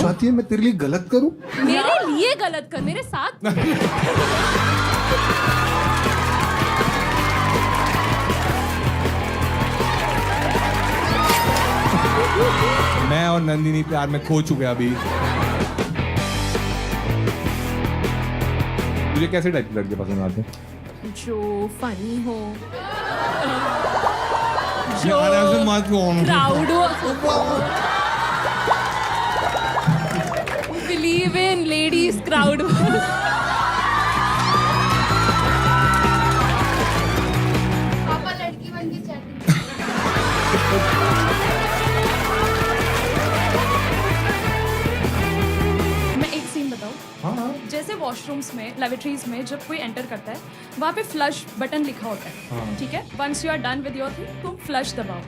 चाहती है मैं तेरे लिए गलत करूं? मेरे लिए गलत कर, मेरे साथ मैं और नंदिनी प्यार में खो चुके हैं अभी। तुझे कैसे टाइप के लड़के पसंद आते हैं? जो फनी हो, यार ऐसे मत कौन क्राउड हो, बिलीव इन लेडीज क्राउड। पापा लड़की बन के चैटिंग। मैं एक सीन बताऊं, हाँ जैसे वॉशरूम्स में, लेबोरेटरीज में जब कोई एंटर करता है वहाँ पे फ्लश बटन लिखा होता है, हाँ। ठीक है। Once you are done with your thing, तुम फ्लश दबाओ।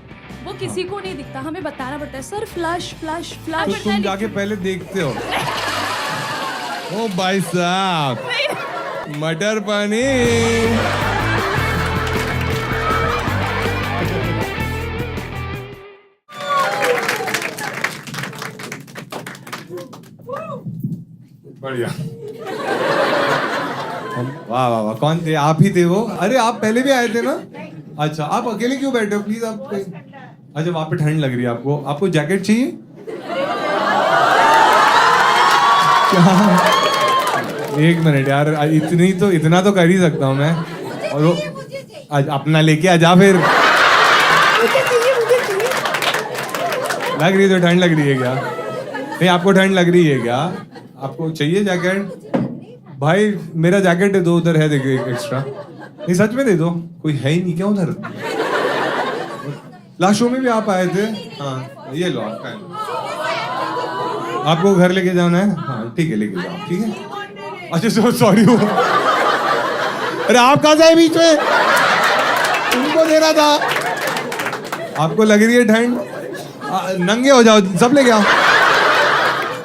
वो किसी को नहीं दिखता, हमें बताना पड़ता है सर फ्लश फ्लश तो फ्लश। तुम जाके पहले देखते हो? ओ भाई साहब, मटर पनीर। बढ़िया। वाह वाह वाह, कौन थे? आप ही थे वो? अरे आप पहले भी आए थे ना? अच्छा, आप अकेले क्यों बैठे हो? प्लीज आप। अच्छा, वहां पे ठंड लग रही है आपको? आपको जैकेट चाहिए क्या? एक मिनट यार, इतना तो कर ही सकता हूँ मैं। और वो आज अपना लेके आ जा फिर। लग रही है तो ठंड लग रही है क्या? नहीं, आपको ठंड लग रही है क्या? आपको चाहिए जैकेट? भाई मेरा जैकेट दे दो, उधर है देखो एक एक्स्ट्रा। नहीं सच में दे दो, कोई है ही नहीं क्या उधर? लास्ट शो में भी आप आए थे। हाँ ये लो आपका है। आपको घर लेके जाना है? हाँ ठीक है, लेके जाओ। ठीक है। अच्छा सॉरी वो, अरे आप कहाँ से आए बीच में? उनको देना था। आपको लग रही है ठंड? नंगे हो जाओ, सब लेके आओ।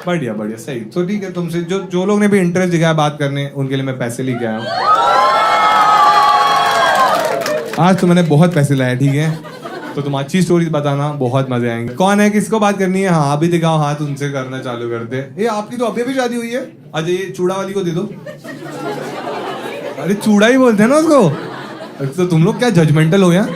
बढ़िया बढ़िया, सही। तो ठीक है, तुमसे जो लोग ने भी इंटरेस्ट दिखाया बात करने, उनके लिए मैं पैसे लेके आया हूँ। आज तो मैंने बहुत पैसे लाए, ठीक है? तो तुम अच्छी स्टोरीज बताना, बहुत मजे आएंगे। कौन है, किसको बात करनी है? हाँ अभी दिखाओ हाथ, उनसे करना चालू करते। ये आपकी तो अभी भी शादी हुई है। अच्छा ये चूड़ा वाली को दे दो। अरे चूड़ा ही बोलते हैं ना उसको। तो तुम लोग क्या जजमेंटल हो यार?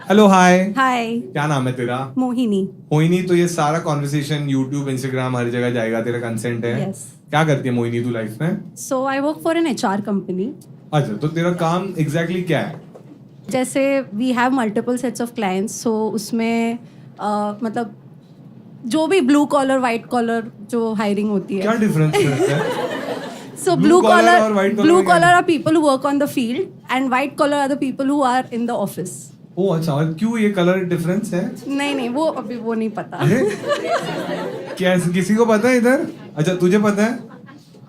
Hello hi. हाय, क्या नाम है तेरा? मोहिनी। मोहिनी, तो ये सारा कॉन्वर्सेशन यूट्यूब, इंस्टाग्राम हर जगह जाएगा, तेरा कंसेंट है? Yes. क्या करती है मोहिनी तू लाइफ में? So I work for an HR company. अच्छा, तो तेरा काम एग्जैक्टली क्या है? जैसे we have multiple sets of clients, so उसमें मतलब जो भी ब्लू कॉलर वाइट कॉलर जो हायरिंग होती क्या है। डिफरेंस है? सो blue collar और white collar ब्लू क्या है? Collar are people who work on the field and white collar are the people who are in the office. ओ अच्छा, और क्यों ये कलर डिफरेंस है? नहीं वो अभी वो नहीं पता। अरे क्या किसी को पता है इधर? अच्छा तुझे पता है?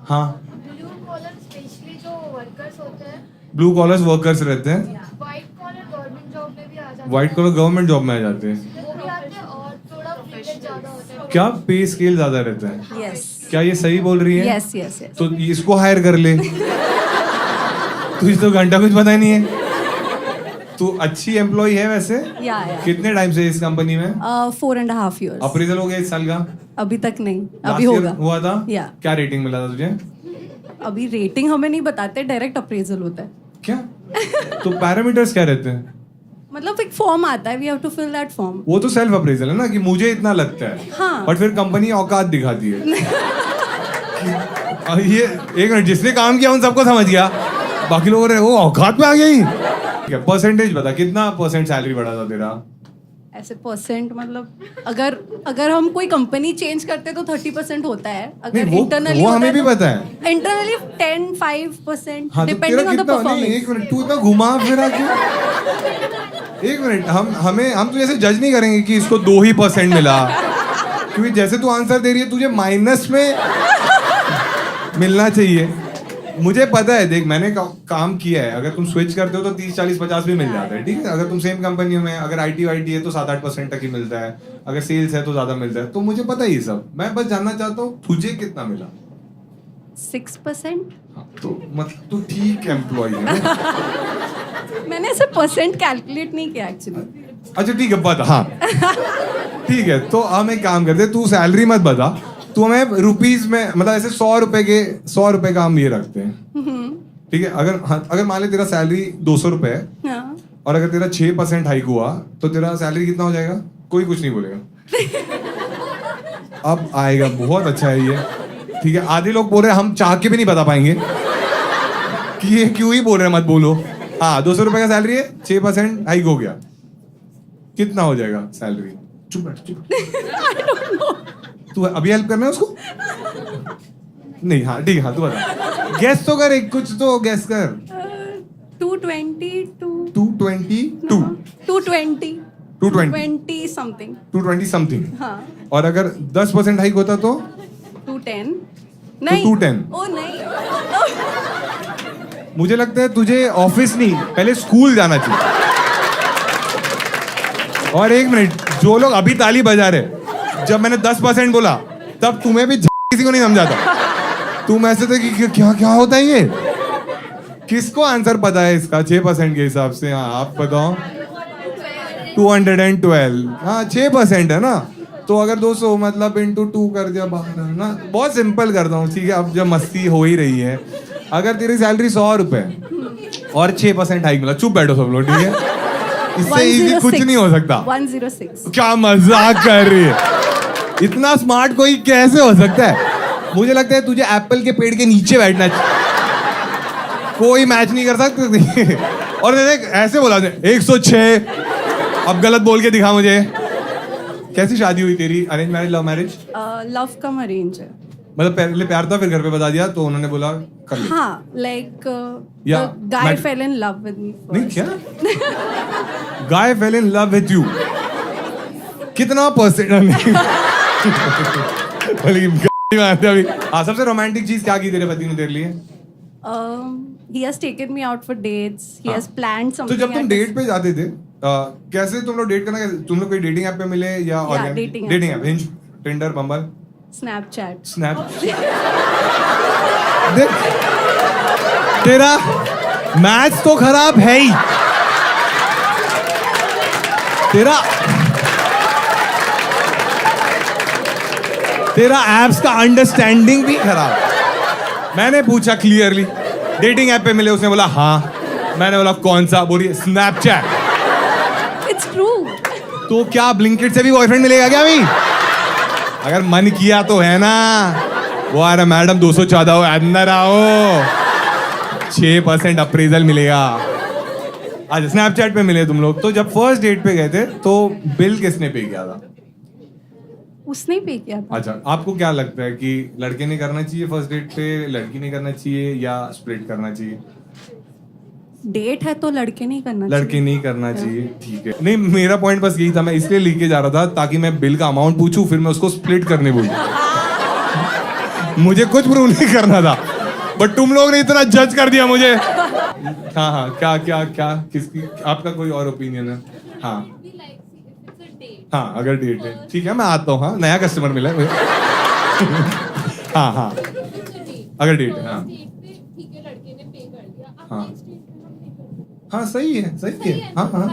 हाँ, ब्लू कॉलर स्पेशली जो वर्कर्स होते हैं, ब्लू कॉलर वर्कर्स रहते हैं, व्हाइट कॉलर गवर्नमेंट जॉब में भी आ जाते हैं। व्हाइट कॉलर गवर्नमेंट जॉब में आ जाते हैं। वो भी आते हैं और थोड़ा वेटेज ज्यादा होता है। क्या पे स्केल ज्यादा रहता है? यस क्या ये सही बोल रही है? Yes yes yes. तो इसको हायर कर ले। तुझे तो घंटा कुछ पता ही नहीं है। तू अच्छी एम्प्लॉय है वैसे? या कितने टाइम से इस कंपनी में? 4.5 years। अप्रेजल हो गया इस साल का? अभी तक नहीं, Last अभी year होगा। हुआ था? या क्या रेटिंग मिला था तुझे? अभी रेटिंग हमें नहीं बताते, डायरेक्ट अप्रेजल होता है। क्या? तो पैरामीटर्स क्या रहते हैं? मतलब एक फॉर्म आता है, we have to fill that form. वो तो सेल्फ अप्रेजल है ना, कि मुझे इतना लगता है। हाँ। बट फिर कंपनी औकात दिखाती है। ये एक मिनट, जिसने काम किया उन सबको समझ गया, बाकी लोग रहे वो औकात में आ गई। क्या परसेंटेज बता, कितना परसेंट सैलरी बढ़ा था तेरा? ऐसे परसेंट मतलब अगर हम कोई कंपनी चेंज करते तो 30% होता है। अगर नहीं, इंटरनली वो हमें भी पता है। इंटरनली 10-5% हाँ, तो तेरा डिपेंडिंग ऑन द कितना? नहीं, एक परफॉर्मेंस। मिनट, तू इतना घुमा फिरा क्यों? एक मिनट, हम तुझे ऐसे जज नहीं करेंगे कि इसको 2% मिला, क्योंकि जैसे तू आंसर दे रही है तुझे माइनस में मिलना चाहिए। मुझे पता है, देख मैंने काम किया है। अगर तुम स्विच करते हो तो 30, 40, 50 भी मिल जाता है, ठीक है? अगर तुम सेम कंपनी में, अगर IT वाईटी है तो 7-8% तक ही मिलता है, अगर सेल्स है तो ज्यादा मिलता है। तो मुझे पता है ये सब। मैं बस जानना चाहता हूँ तुझे कितना मिला? 6%। हाँ, तो मतलब तू ठीक एम्प्लॉय है ना? मैंने ऐसे परसेंट कैलकुलेट नहीं किया एक्चुअली। अच्छा ठीक है, बता। हाँ ठीक है, तो हम एक काम करते, तू सैलरी मत बता, तू हमें रुपीज में मतलब ऐसे 100 रुपए का हम ये रखते हैं, ठीक है? अगर मान ले तेरा सैलरी 200 रुपए है, हाँ. और अगर तेरा 6% हाइक हुआ तो तेरा सैलरी कितना हो जाएगा? कोई कुछ नहीं बोलेगा। अब आएगा, बहुत अच्छा है ये, ठीक है? आधे लोग बोल रहे हैं हम चाह के भी नहीं बता पाएंगे कि ये क्यों ही बोल रहे हैं, मत बोलो। हाँ, 200 रुपए का सैलरी है, 6% हाइक हो गया, कितना हो जाएगा सैलरी? चुप बैठ, चुप। तू अभी हेल्प करना है उसको? नहीं, हाँ ठीक है, हाँ तू बता, गेस तो कर, एक कुछ तो गेस कर। 222. 222 220. 220 20 something. 220 समथिंग। हाँ. और अगर 10% हाइक होता तो 210. नहीं. 210। ओ नहीं. मुझे लगता है तुझे ऑफिस नहीं, पहले स्कूल जाना चाहिए। और एक मिनट, जो लोग अभी ताली बजा रहे, जब मैंने 10% बोला तब तुम्हें भी किसी को नहीं समझा था। तुम ऐसे थे कि क्या क्या होता है ये? किसको आंसर पता है इसका 6% के हिसाब से? हाँ आप बताओ। 212। हाँ 6% है ना, तो अगर 200 मतलब इंटू 2 कर दिया बाहर, है ना? बहुत सिंपल करता हूँ, ठीक है? अब जब मस्ती हो ही रही है, अगर तेरी सैलरी 100 रुपए और 6% हाइक मिला, चुप बैठो सब लोग, ठीक है? इससे इजी कुछ नहीं हो सकता। 106. क्या मजाक कर रही है? इतना स्मार्ट कोई कैसे हो सकता है? मुझे लगता है तुझे एप्पल के पेड़ के नीचे बैठना चाहिए, कोई मैच नहीं कर सकता। और देख ऐसे बोला 106, अब गलत बोल के दिखा मुझे। कैसी शादी हुई तेरी? Arrange marriage, love marriage? Love कम अरेंज है. मतलब पहले प्यार था, फिर घर पे बता दिया तो उन्होंने बोला कर ले। हाँ, like Yeah, the guy but- fell in love with me first. नहीं क्या? Guy fell in love with you. कितना परसेंट? अभी हाँ, सबसे रोमांटिक चीज क्या की तेरे पति ने तेरे लिए? He has taken me out for dates. He हाँ. has planned तो something. जब तुम at डेट his- पे जाते थे, कैसे तुम लोग डेट करना? तुम लोग कोई डेटिंग ऐप पे मिले या dating app. Dating app? Hinge, Tinder, Bumble, Snapchat. Snap? देख तेरा मैच तो खराब है ही, तेरा एप्स का अंडरस्टैंडिंग भी खराब। मैंने पूछा क्लियरली, डेटिंग ऐप पे मिले? उसने बोला हाँ। मैंने बोला कौन सा? बोली स्नैपचैट। It's true. तो क्या ब्लिंकिट से भी बॉयफ्रेंड मिलेगा क्या अभी? अगर मन किया तो है ना। वो आ रहा मैडम 214 हो, अंदर आओ, 6% अप्रेजल मिलेगा। आज स्नैपचैट पे मिले तुम लोग। तो जब फर्स्ट डेट पे गए थे तो बिल किसने पे किया था? उसने पे किया था. अच्छा, आपको क्या लगता है कि लड़के ने करना चाहिए फर्स्ट डेट पे, लड़की ने करना चाहिए, या स्प्लिट करना चाहिए? डेट है तो लड़के नहीं करना लड़के नहीं करना चाहिए, ठीक है। नहीं, मेरा पॉइंट बस यही था, मैं इसलिए लेके जा रहा था ताकि मैं बिल का अमाउंट पूछूं, फिर मैं उसको स्प्लिट करने बोलूं। मुझे कुछ प्रूव नहीं करना था, बट तुम लोग ने इतना जज कर दिया मुझे। हाँ हाँ, क्या क्या क्या किसकी, आपका कोई और ओपिनियन है? हाँ हाँ, अगर डेट है ठीक है, मैं आता हूँ। हाँ, नया कस्टमर मिला है मुझे। हाँ हाँ, अगर डेट है, हाँ हाँ हाँ, सही है, सही है। हाँ हाँ,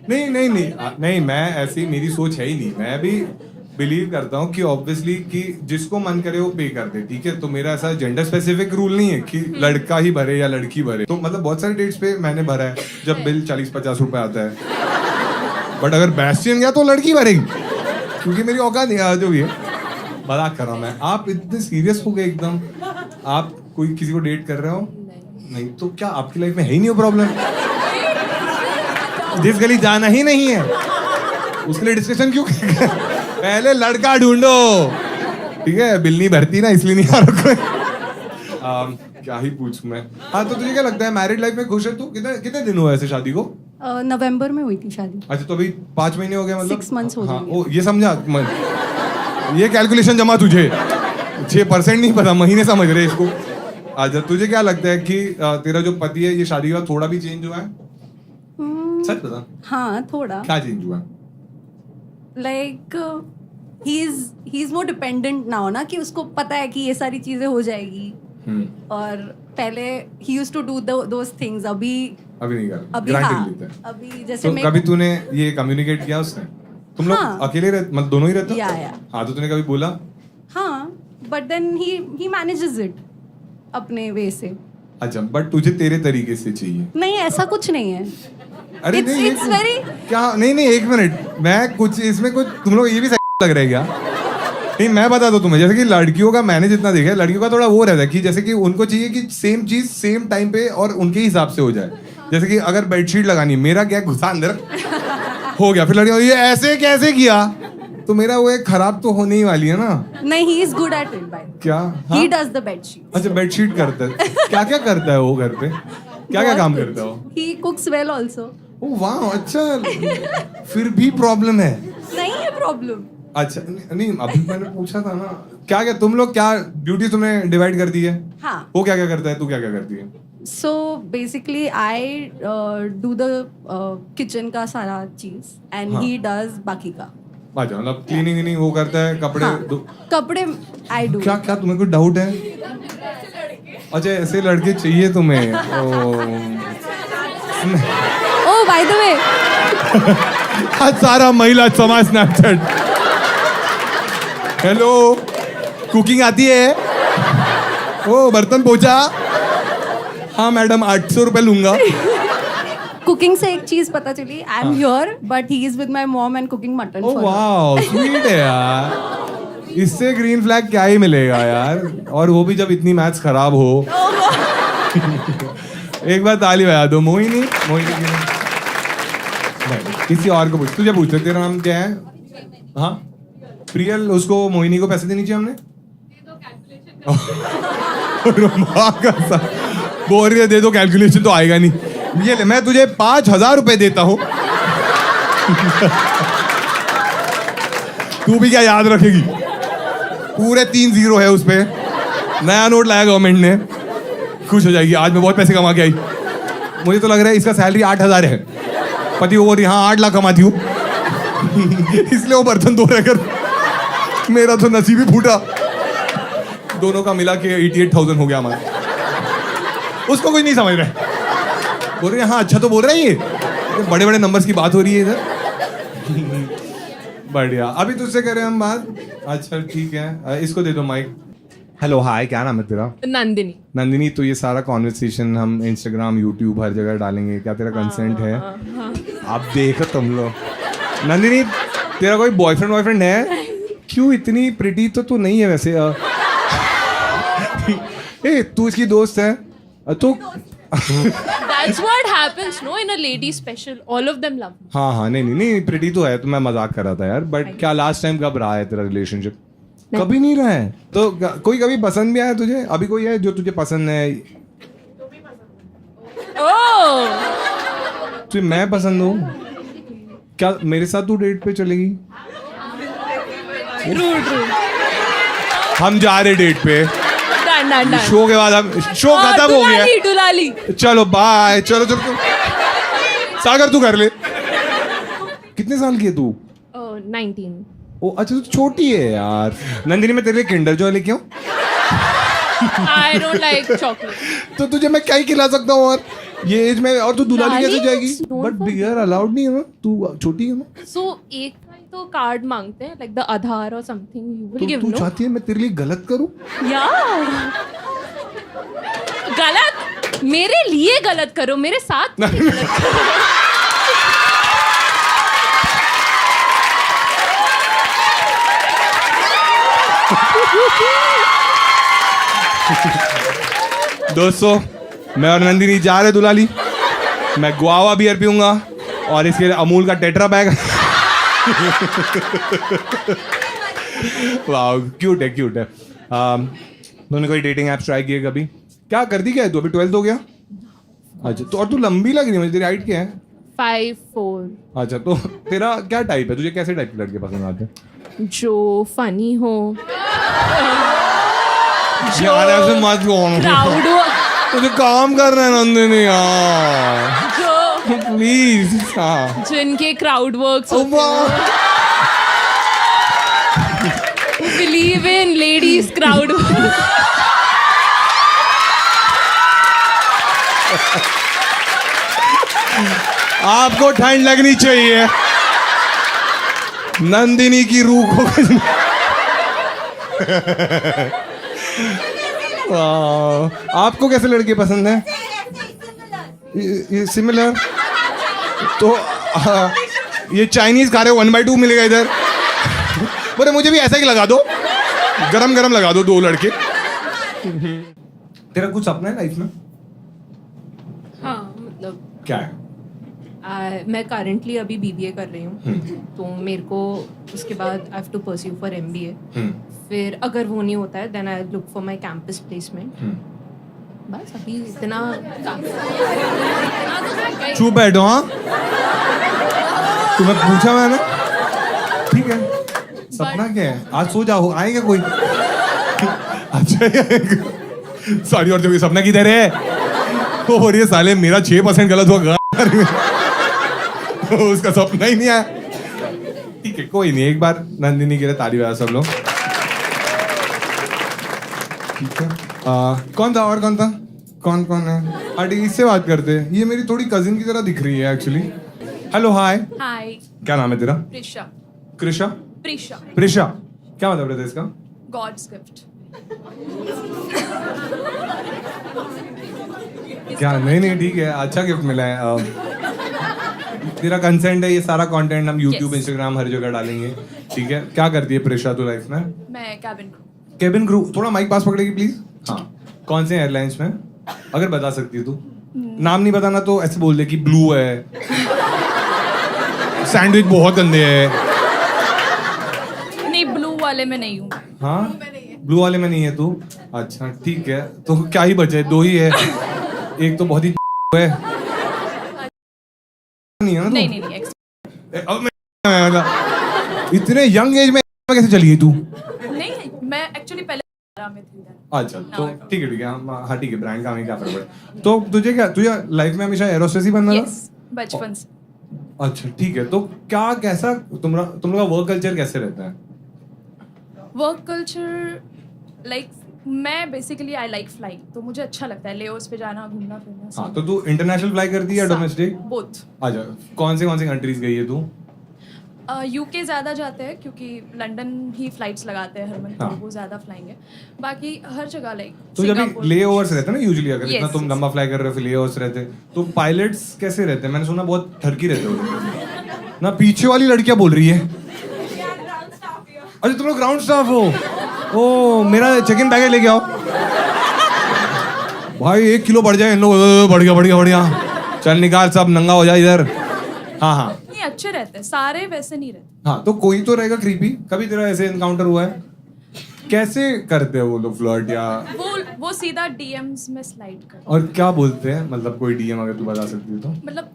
नहीं नहीं नहीं नहीं, मैं ऐसी, मेरी सोच है ही नहीं। मैं भी बिलीव करता हूँ कि ऑब्वियसली कि जिसको मन करे वो पे कर दे, ठीक है? तो मेरा ऐसा जेंडर स्पेसिफिक रूल नहीं है कि लड़का ही भरे या लड़की भरे। तो मतलब बहुत सारे डेट्स पे मैंने भरा है जब बिल 40-50 रुपए आता है, बट अगर बैस्टियन गया तो लड़की भरेगी, क्योंकि मेरी औकात नहीं है। जो भी है, मजाक कर रहा हूँ मैं। आप इतने सीरियस हो गए एकदम। आप कोई किसी को डेट कर रहे हो? नहीं तो क्या आपकी लाइफ में है ही नहीं वो प्रॉब्लम? जिस गली जाना ही नहीं है उसके लिए डिस्कशन क्यों? पहले लड़का ढूंढो, ठीक है? बिल नहीं भरती ना, इसलिए नहीं आ रहा कोई। क्या ही पूछूं मैं। हाँ, तो तुझे क्या लगता है मैरिड लाइफ में खुश है तू? कितने कितने दिन हुए ऐसे शादी को? नवंबर में हुई थी शादी. अच्छा, तो अभी 5 महीने हो गए, मतलब 6 months हो हाँ, जाएंगे. ओ ये समझा ये कैलकुलेशन जमा तुझे 6% नहीं पता, महीने समझ रहे इसको। अच्छा, तुझे क्या लगता है कि तेरा जो पति है ये शादी के बाद थोड़ा भी चेंज हुआ है? सच बता। हाँ, थोड़ा. क्या चेंज हुआ? Like he is more dependent now ना, कि उसको पता है कि ये सारी चीजें हो जाएगी. और पहले ही used to do those things. अभी नहीं कर, अभी ग्रांटेड हाँ, लेता है। अभी जैसे तो मैं कभी तूने ये कम्युनिकेट किया उससे? तुम लोग हाँ. अकेले रहते, मतलब दोनों ही रहते हो? या हाँ, तो तूने कभी बोला हाँ, but then he manages it अपने वे से. अच्छा, बट तुझे तेरे तरीके से चाहिए. नहीं, ऐसा कुछ नहीं है. अरे It's- नहीं, it's very. क्या नहीं, एक मिनट, मैं कुछ इसमें कुछ तुम लोग ये भी लग रहा है क्या? नहीं, मैं बता दूं तुम्हें, जैसे कि लड़कियों का मैंने जितना देखा है, लड़कियों का थोड़ा वो रहता है कि जैसे कि उनको चाहिए कि सेम चीज सेम टाइम पे और उनके हिसाब से हो जाए. जैसे कि अगर बेडशीट लगानी, मेरा क्या घुसा अंदर हो गया, फिर लड़कियों ये ऐसे कैसे किया, तो मेरा वो एक खराब तो होने ही वाली है ना. नहीं, he is good at it, by. क्या? He does the bed sheet. अच्छा, बेडशीट करता है. क्या क्या करता है वो घर पे? क्या क्या काम करता है वो? He cooks well also. ओ वाह, अच्छा. फिर भी प्रॉब्लम है. नहीं है प्रॉब्लम. अच्छा, नहीं अभी मैंने पूछा था ना, क्या क्या तुम लोग, क्या ड्यूटी तुमने डिवाइड कर दी है? हाँ. वो क्या क्या करता है, तू क्या क्या करती है? So basically, I do the kitchen का सारा चीज and हाँ. he does बाकी का. अच्छा, मतलब क्लीनिंग वो करता है, कपड़े हाँ. कपड़े I do. क्या क्या तुम्हें कोई डाउट है? अच्छा, ऐसे लड़के चाहिए तुम्हें? Oh, by the way. आज सारा महिला समाज स्नैपचैट. हेलो, कुकिंग आती है? ओ, बर्तन पोछा? हाँ मैडम, 800 रुपए लूंगा. कुकिंग से एक चीज पता चली. I am here but he is with my mom and cooking mutton oh for wow, sweet है यार. इससे ग्रीन फ्लैग क्या ही मिलेगा यार, और वो भी जब इतनी मैथ्स खराब हो. एक बार ताली बजा दो. मोहिनी की नहीं. किसी और को पूछ, तुझे पूछ, तेरा नाम क्या है? हाँ, प्रियल. उसको, मोहिनी को पैसे देनी चाहिए हमने. बोल रही है दे दो कैलकुलेशन, तो आएगा नहीं. ये ले, मैं तुझे 5,000 रुपए देता हूँ. तू भी क्या याद रखेगी? पूरे 3 0 है उस पे. नया नोट लाया गवर्नमेंट ने. खुश हो जाएगी, आज मैं बहुत पैसे कमा के आई. मुझे तो लग रहा है इसका सैलरी 8,000 है. पति वो यहाँ 8 लाख कमाती हूँ. इसलिए वो बर्तन धो रहे कर. मेरा तो नसीब ही फूटा. दोनों का मिला के 88,000 हो गया हमारा. उसको कुछ नहीं समझ रहे. बोल रहे हाँ, अच्छा तो बोल रहा है ये बड़े बड़े नंबर्स की बात हो रही है इधर. बढ़िया. अभी तुझसे करें हम बात. अच्छा ठीक है, इसको दे दो माइक. हेलो, हाय, क्या नाम है तेरा? नंदिनी. नंदिनी, तो ये सारा कॉन्वर्सेशन हम इंस्टाग्राम, यूट्यूब, हर जगह डालेंगे. क्या तेरा कंसेंट है? आप देखो तुम लोग. नंदिनी, तेरा कोई बॉयफ्रेंड है? क्यों, इतनी प्रिटी तो तू नहीं है वैसे. ए, तू इसकी दोस्त है तो. That's what happens, no, in a lady special. All of them love me. हाँ, नहीं, प्रिटी तो है. तो मैं मजाक कर रहा था यार. बट क्या लास्ट टाइम कब रहा है तेरा रिलेशनशिप? कभी नहीं रहा है. तो कोई कभी पसंद भी आया तुझे? अभी कोई है जो तुझे पसंद है? Oh, तुझे मैं पसंद हूँ क्या? मेरे साथ तू डेट पे चलेगी? true. हम जा रहे डेट पे. Done. शो के बाद हम, शो खत्म हो गया. दुलाली. चलो बाय. चलो. सागर तू कर ले. कितने साल की है तू? 19. ओ अच्छा, तू छोटी है यार. नंदिनी, मैं तेरे लिए किंडर जॉय लेके आऊं? I don't like chocolate. तो तुझे मैं क्या ही खिला सकता हूँ और ये एज में, और तू दुलाली कैसे Darling, जाएगी? it's known but for- beer allowed नहीं है ना, तू छोटी है ना. So एक तो कार्ड मांगते हैं, like the Aadhaar or something. You will तो give, तू no? चाहती है मैं तेरे लिए गलत करूं? Yeah. गलत, मेरे लिए गलत करो, मेरे साथ नहीं गलत करो. दोस्तों, मैं और नंदिनी जा रहे दुलाली. मैं गुआवा बियर पीऊंगा और इसके लिए अमूल का टेट्रा बैग. वाह, क्यूट है. तूने कोई डेटिंग ऐप्स ट्राई किए कभी? क्या करती क्या है तू? अभी 12th हो गया. अच्छा, तो और तू लंबी लग रही है मुझे. तेरी हाइट क्या है? 5'4". अच्छा, तो तेरा क्या टाइप है? तुझे कैसे टाइप के लड़के पसंद आते हैं? जो फनी हो, यार ऐसे मत कौन. प्राउड हो, तुझे काम करना है नंदिनी यार. जो प्लीज. हाँ. जिनके क्राउड वर्क्स ओ वाह. Believe in ladies crowd. आपको ठंड लगनी चाहिए. नंदिनी की रूह को आपको कैसे लड़के पसंद हैं? ये सिमिलर तो ये चाइनीज खा रहे हो 1/2 मिलेगा इधर। बोले मुझे भी ऐसा ही लगा दो, गरम गरम लगा दो 2 लड़के। तेरा कुछ सपना है लाइफ में? हाँ मतलब क्या है? मैं करंटली अभी बीबीए कर रही हूँ, तो मेरे को उसके बाद I have to pursue for MBA. फिर अगर वो नहीं होता है then I look for my campus placement. बस अभी इतना चुप बैठो। हाँ तुम्हें पूछा मैंने, ठीक है। सपना क्या है? आज सो जाओ, आएगा कोई? अच्छा सॉरी। और जो ये सपना किधर है? और ये साले मेरा 6% गलत हुआ, उसका सपना ही नहीं आया। ठीक है कोई नहीं, एक बार नंदिनी के लिए ताली बजा सब लोग। ठीक है कौन था और कौन था? कौन कौन है? हाँ ठीक, इससे बात करते हैं। ये मेरी थोड़ी कजिन की तरह दिख रही है एक्चुअली। हेलो हाय, हाय। क्या नाम है तेरा? प्रिशा। कृषा? प्रिशा। प्रिशा क्या मतलब रहता है इसका? God's gift. क्या? नहीं ठीक है, अच्छा गिफ्ट मिला है। तेरा कंसेंट है, ये सारा कंटेंट हम YouTube, Instagram हर जगह डालेंगे, ठीक है? क्या करती है प्रेशा तू लाइफ में? मैं कैबिन क्रू। Cabin crew? थोड़ा माइक पास पकड़ेगी प्लीज। हाँ कौन से एयरलाइंस में, अगर बता सकती है तू? नाम नहीं बताना तो ऐसे बोल दे कि ब्लू है, सैंडविच बहुत गंदे है। नहीं, ब्लू वाले में नहीं हूँ। हाँ ब्लू वाले में नहीं है तू? अच्छा ठीक है, तो क्या ही बचे? 2 ही है, एक तो बहुत ही है। नहीं है ना तू? नहीं। अब मैं इतने यंग एज में कैसे चली है तू? नहीं, मैं एक्चुअली पहले में थी। अच्छा तो ठीक है हाँ ठीक है, ब्रांड का हमें क्या फर्क पड़े। तो तुझे लाइफ में हमेशा एरोस्पेस ही बनना था? यस, बचपन से। अच्छा ठीक है, तो क्या कैसा तुम लोग का वर्क कल्चर कैसे रहता है? वर्क कल्चर लाइक मैं बेसिकली आई लाइक फ्लाइंग, तो मुझे अच्छा लगता है लेओस पे जाना, घूमना फिरना। हाँ तो तू इंटरनेशनल फ्लाई करती है या डोमेस्टिक? बोथ। अच्छा कौन से कंट्रीज गई है तू? यूके ज़्यादा जाते हैं क्योंकि लंदन ही फ्लाइट्स लगाते हैं हर मंथ, हाँ। तो वो ज़्यादा फ्लाइंग है। बाकी हर जगह लाइक तो जब ले ओवर्स रहते हैं ना यूजुअली, अगर इतना Yes, तुम लंबा फ्लाई कर रहे हो फिर ले ओवर्स रहते हैं, तो पायलट्स कैसे रहते हैं? मैंने सुना बहुत ठरकी रहते हो ना। पीछे वाली लड़कियां बोल रही है। अच्छा तुम लोग ग्राउंड स्टाफ हो? ओ मेरा चेक इन बैगेज लेके आओ भाई, 1 किलो बढ़ जाए इन लोग। बढ़िया चल निकाल, सब नंगा हो जाए इधर। हाँ नहीं, अच्छे रहते हैं सारे, वैसे नहीं रहते। हाँ तो कोई तो रहेगा क्रीपी। कभी तेरा ऐसे एनकाउंटर हुआ है? कैसे करते हैं वो लोग फ्लर्ट? या वो सीधा डीएम्स में स्लाइड कर, और क्या बोलते हैं? मतलब कोई डीएम अगर तू बता सकती है तो। मतलब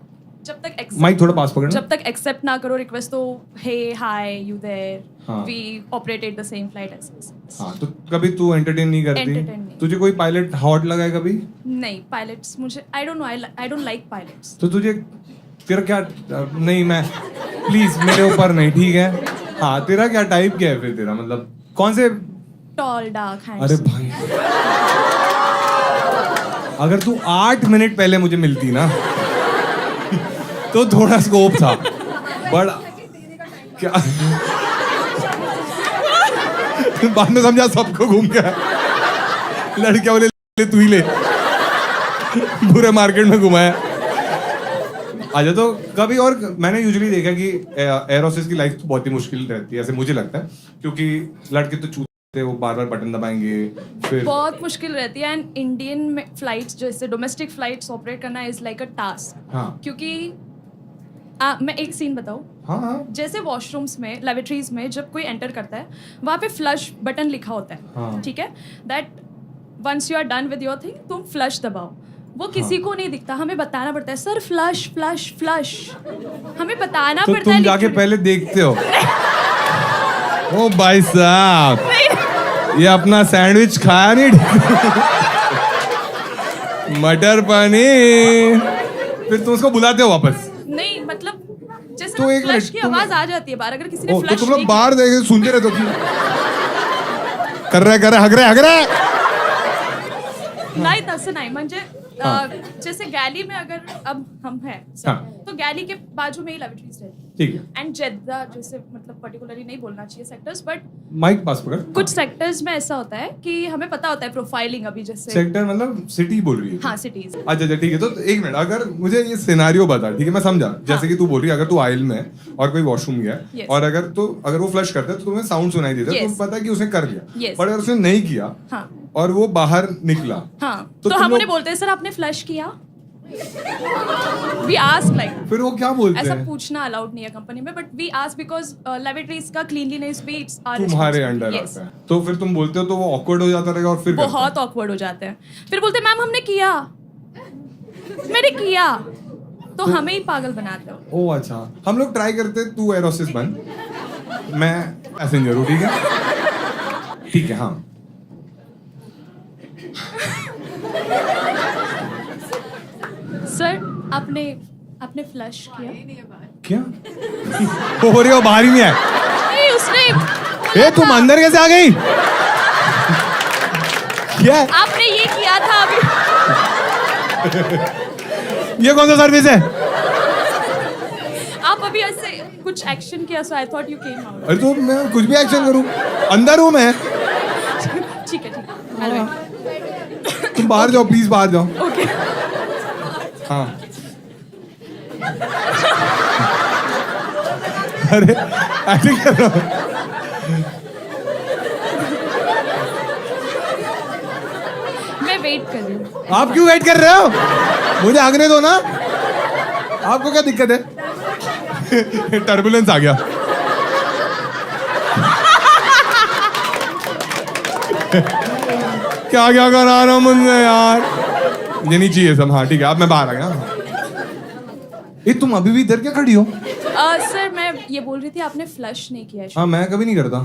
जब तक माइक थोड़ा पास पकड़ना। जब तक एक्सेप्ट ना करो रिक्वेस्ट, तो हे हाय यू देयर, हाँ। We operated the same flight age. हाँ तो कभी तू एंटरटेन नहीं करती? Entertain नहीं। तुझे कोई पायलट हॉट लगा है कभी? नहीं, पायलट्स मुझे आई don't no, I don't like pilots. तो तुझे तेरा क्या नहीं, मैं प्लीज मेरे ऊपर नहीं, ठीक है? हाँ तेरा क्या टाइप क्या है फिर तेरा, मतलब कौन से? टॉल, डार्क, अरे हैंडसम। भाई अगर तू 8 मिनट पहले मुझे मिलती ना तो थोड़ा स्कोप था, बट क्या बाद में समझा सबको घूम गया। लड़कियां बोले ले तू ही ले, पूरे मार्केट में घुमाया। अच्छा तो कभी और मैंने यूजुअली देखा कि एयर होस्टेस की लाइफ तो बहुत ही मुश्किल रहती है, ऐसे मुझे लगता है, क्योंकि लड़के तो चूते वो बार बटन दबाएंगे, फिर बहुत मुश्किल रहती है। एंड इंडियन फ्लाइट्स जैसे डोमेस्टिक फ्लाइट्स ऑपरेट करना इज लाइक अ टास्क। हाँ क्योंकि मैं एक सीन बताऊँ, हाँ जैसे वॉशरूम्स में, लेबोरेटरीज में जब कोई एंटर करता है, वहाँ पे फ्लश बटन लिखा होता है, हाँ। ठीक है? That once you are done with your thing, तुम फ्लश दबाओ। वो किसी को नहीं दिखता, हमें बताना पड़ता है, सर फ्लश फ्लश फ्लश, हमें बताना तो पड़ता है। तुम जाके पहले देखते हो? ओ भाई साहब ये अपना सैंडविच खाया नहीं मटर पनीर, फिर तुम उसको बुलाते हो वापस? नहीं, मतलब जैसे तो एक फ्लश मिनट, की तुम- आवाज आ जाती है बाहर, अगर किसी ने ओ, तो फ्लश तुम लोग बाहर देखे सुनते रहते हो? कर रहे हग रहे नाही तसं नाही, म्हणजे जैसे गैली में अगर अब हम हैं सब, हाँ। तो गैली के बाजू में ही लेबोरेटरीज रहती है, ठीक है, एंड जेद्दा, जैसे मतलब पर्टिकुलरली नहीं बोलना चाहिए सेक्टर्स, बट माइक पास पकड़। कुछ सेक्टर्स में ऐसा होता है कि हमें पता होता है प्रोफाइलिंग, अभी जैसे सेक्टर मतलब सिटी बोल रही है? हाँ सिटीज। अच्छा अच्छा ठीक है, तो एक मिनट, अगर मुझे ये सिनेरियो बता, ठीक है मैं समझा, जैसे कि तू बोल रही है अगर तू आयल में है और कोई वॉशरूम गया है, Yes. और अगर वो फ्लश करता है तो तुम्हें साउंड सुनाई देता है, Yes. तुम्हें पता है कि उसने कर दिया, Yes. पर अगर उसने नहीं किया हाँ और वो बाहर निकला, हाँ, तो तो तुम हम उन्हें लोग- बोलते हैं सर आपने फ्लश किया। वी आस्क लाइक, फिर वो क्या बोलते ऐसा हैं? पूछना अलाउड नहीं है कंपनी में, but we ask because laboratories का क्लीनलीनेस भी इट्स आवर तुम्हारे अंडर आता है, तो फिर तुम बोलते हो तो वो ऑकवर्ड हो जाता रहेगा और फिर करता है। बहुत ऑकवर्ड हो जाते हैं, फिर बोलते हैं मैम हमने किया, मैंने किया, तो हमें ही पागल बनाते हो। ओ अच्छा, हम लोग ट्राई करते हैं, तू एरोसिस बन, मैं पैसेंजर हूँ, ठीक है? ठीक है, हाँ। सर आपने फ्लश किया? क्या हो रही हो? बाहर ही नहीं है। नहीं उसने ए तुम अंदर कैसे आ गई? क्या आपने ये किया था अभी। ये कौन सा सर्विस है? आप अभी ऐसे कुछ एक्शन किया, so I thought you came out. अरे तो मैं कुछ भी एक्शन करूं, अंदर हूं मैं। ठीक है I'll wait. तुम बाहर जाओ प्लीज, बाहर जाओ। ओके हाँ अरे एक्टिंग कर रहा हूँ। मैं वेट कर रही हूँ। आप क्यों वेट कर रहे हो? मुझे आगने दो ना। आपको क्या दिक्कत है? टर्बुलेंस आ गया। क्या क्या करा रहा हूँ मुझे यार, ये नहीं चाहिए सब। हाँ ठीक है, अब मैं बाहर आ गया। ये तुम अभी भी इधर क्या खड़ी हो? सर मैं ये बोल रही थी आपने फ्लश नहीं किया है। हाँ मैं कभी नहीं करता।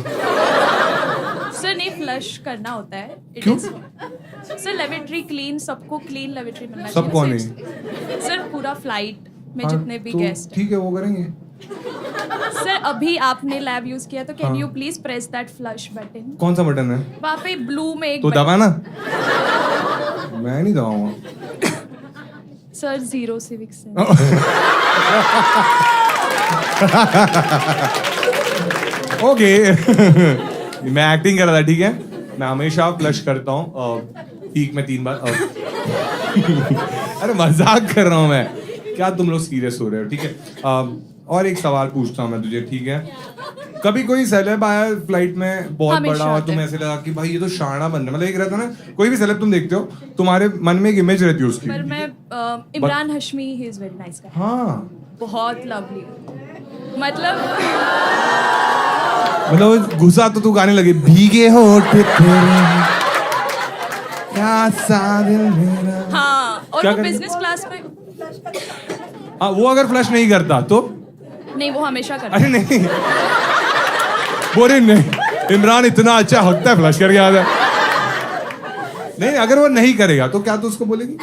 सर नहीं, फ्लश करना होता है। It क्यों? is- सर लेवेटरी क्लीन, सबको क्लीन लेवेटरी मिलना चाहिए। सबको सर- सर पूरा फ्लाइट में हाँ, जितने भी तो गेस्ट। ठीक है वो करेंगे। सर अभी आपने लैब यूज किया, तो कैन हाँ। You please press that flush button? कौन सा बटन है? वहाँ पे ब्लू में एक तो button- दबा ना। मैं नहीं दबाऊंगा। Sir 0 civic sense. ओके मैं एक्टिंग कर रहा था, ठीक है? मैं हमेशा फ्लश करता हूँ पीक में 3 बार। अरे मजाक कर रहा हूँ मैं, क्या तुम लोग सीरियस हो रहे हो? ठीक है, और एक सवाल पूछता हूँ मैं तुझे, ठीक है? कभी कोई सेलेब आया फ्लाइट में बहुत हमेशा बड़ा और आते तुम्हें हैं। ऐसे लगा कि भाई ये तो शाना बन रहा है, मतलब एक रहता है ना, कोई भी सेलेब तुम देखते हो तुम्हारे मन में एक इमेज रहती है उसकी। पर मैं Imran Hashmi, he is very nice guy, हाँ बहुत लवली, मतलब मतलब घुसा तो तू गाने लगे, भीगे होठ तेरे क्या सा दिल मेरा। हाँ, और क्या वो करेंगे? बिजनेस क्लास में हाँ वो अगर फ्लश नहीं करता तो? नहीं, वो हमेशा करता अरे नहीं बोरे नहीं, इमरान इतना अच्छा हकता है, फ्लश करके आता है। नहीं अगर वो नहीं करेगा तो क्या तो उसको बोलेगी?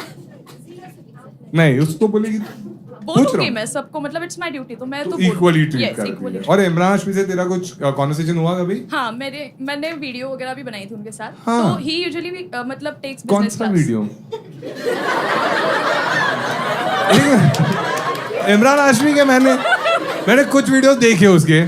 नहीं उसको बोलेगी? पूछ रहा बोलूंगी हूँ। मैं सबको, मतलब इट्स माय ड्यूटी, तो मैं तो इक्वली ट्रीट Yes, करती equally है। treat। और इमरान हाशमी से तेरा कुछ कॉन्वर्सेशन हुआ कभी? हाँ, मैंने वीडियो वगैरह भी बनाई थी उनके साथ। हाँ। तो ही यूजुअली मतलब टेक्स कौन बिजनेस सा क्लास। वीडियो? इमरान हाशमी के मैंने कुछ वीडियोस देखे उसके।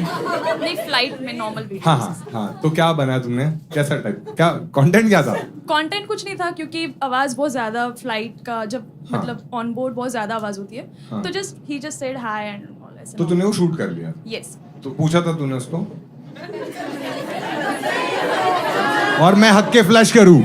नहीं, फ्लाइट में नॉर्मल वीडियो। हाँ हाँ हाँ, तो क्या बनाया तुमने? कैसा टाइप, क्या कंटेंट क्या था? कंटेंट कुछ नहीं था, क्योंकि आवाज बहुत ज्यादा फ्लाइट का, जब हाँ। मतलब ऑन बोर्ड बहुत ज्यादा आवाज होती है, हाँ। तो he just said hi and all ऐसे। तो तूने वो शूट कर लिया? यस। तो पूछा था तूने उसको? और मैं हक के फ्लश करूं?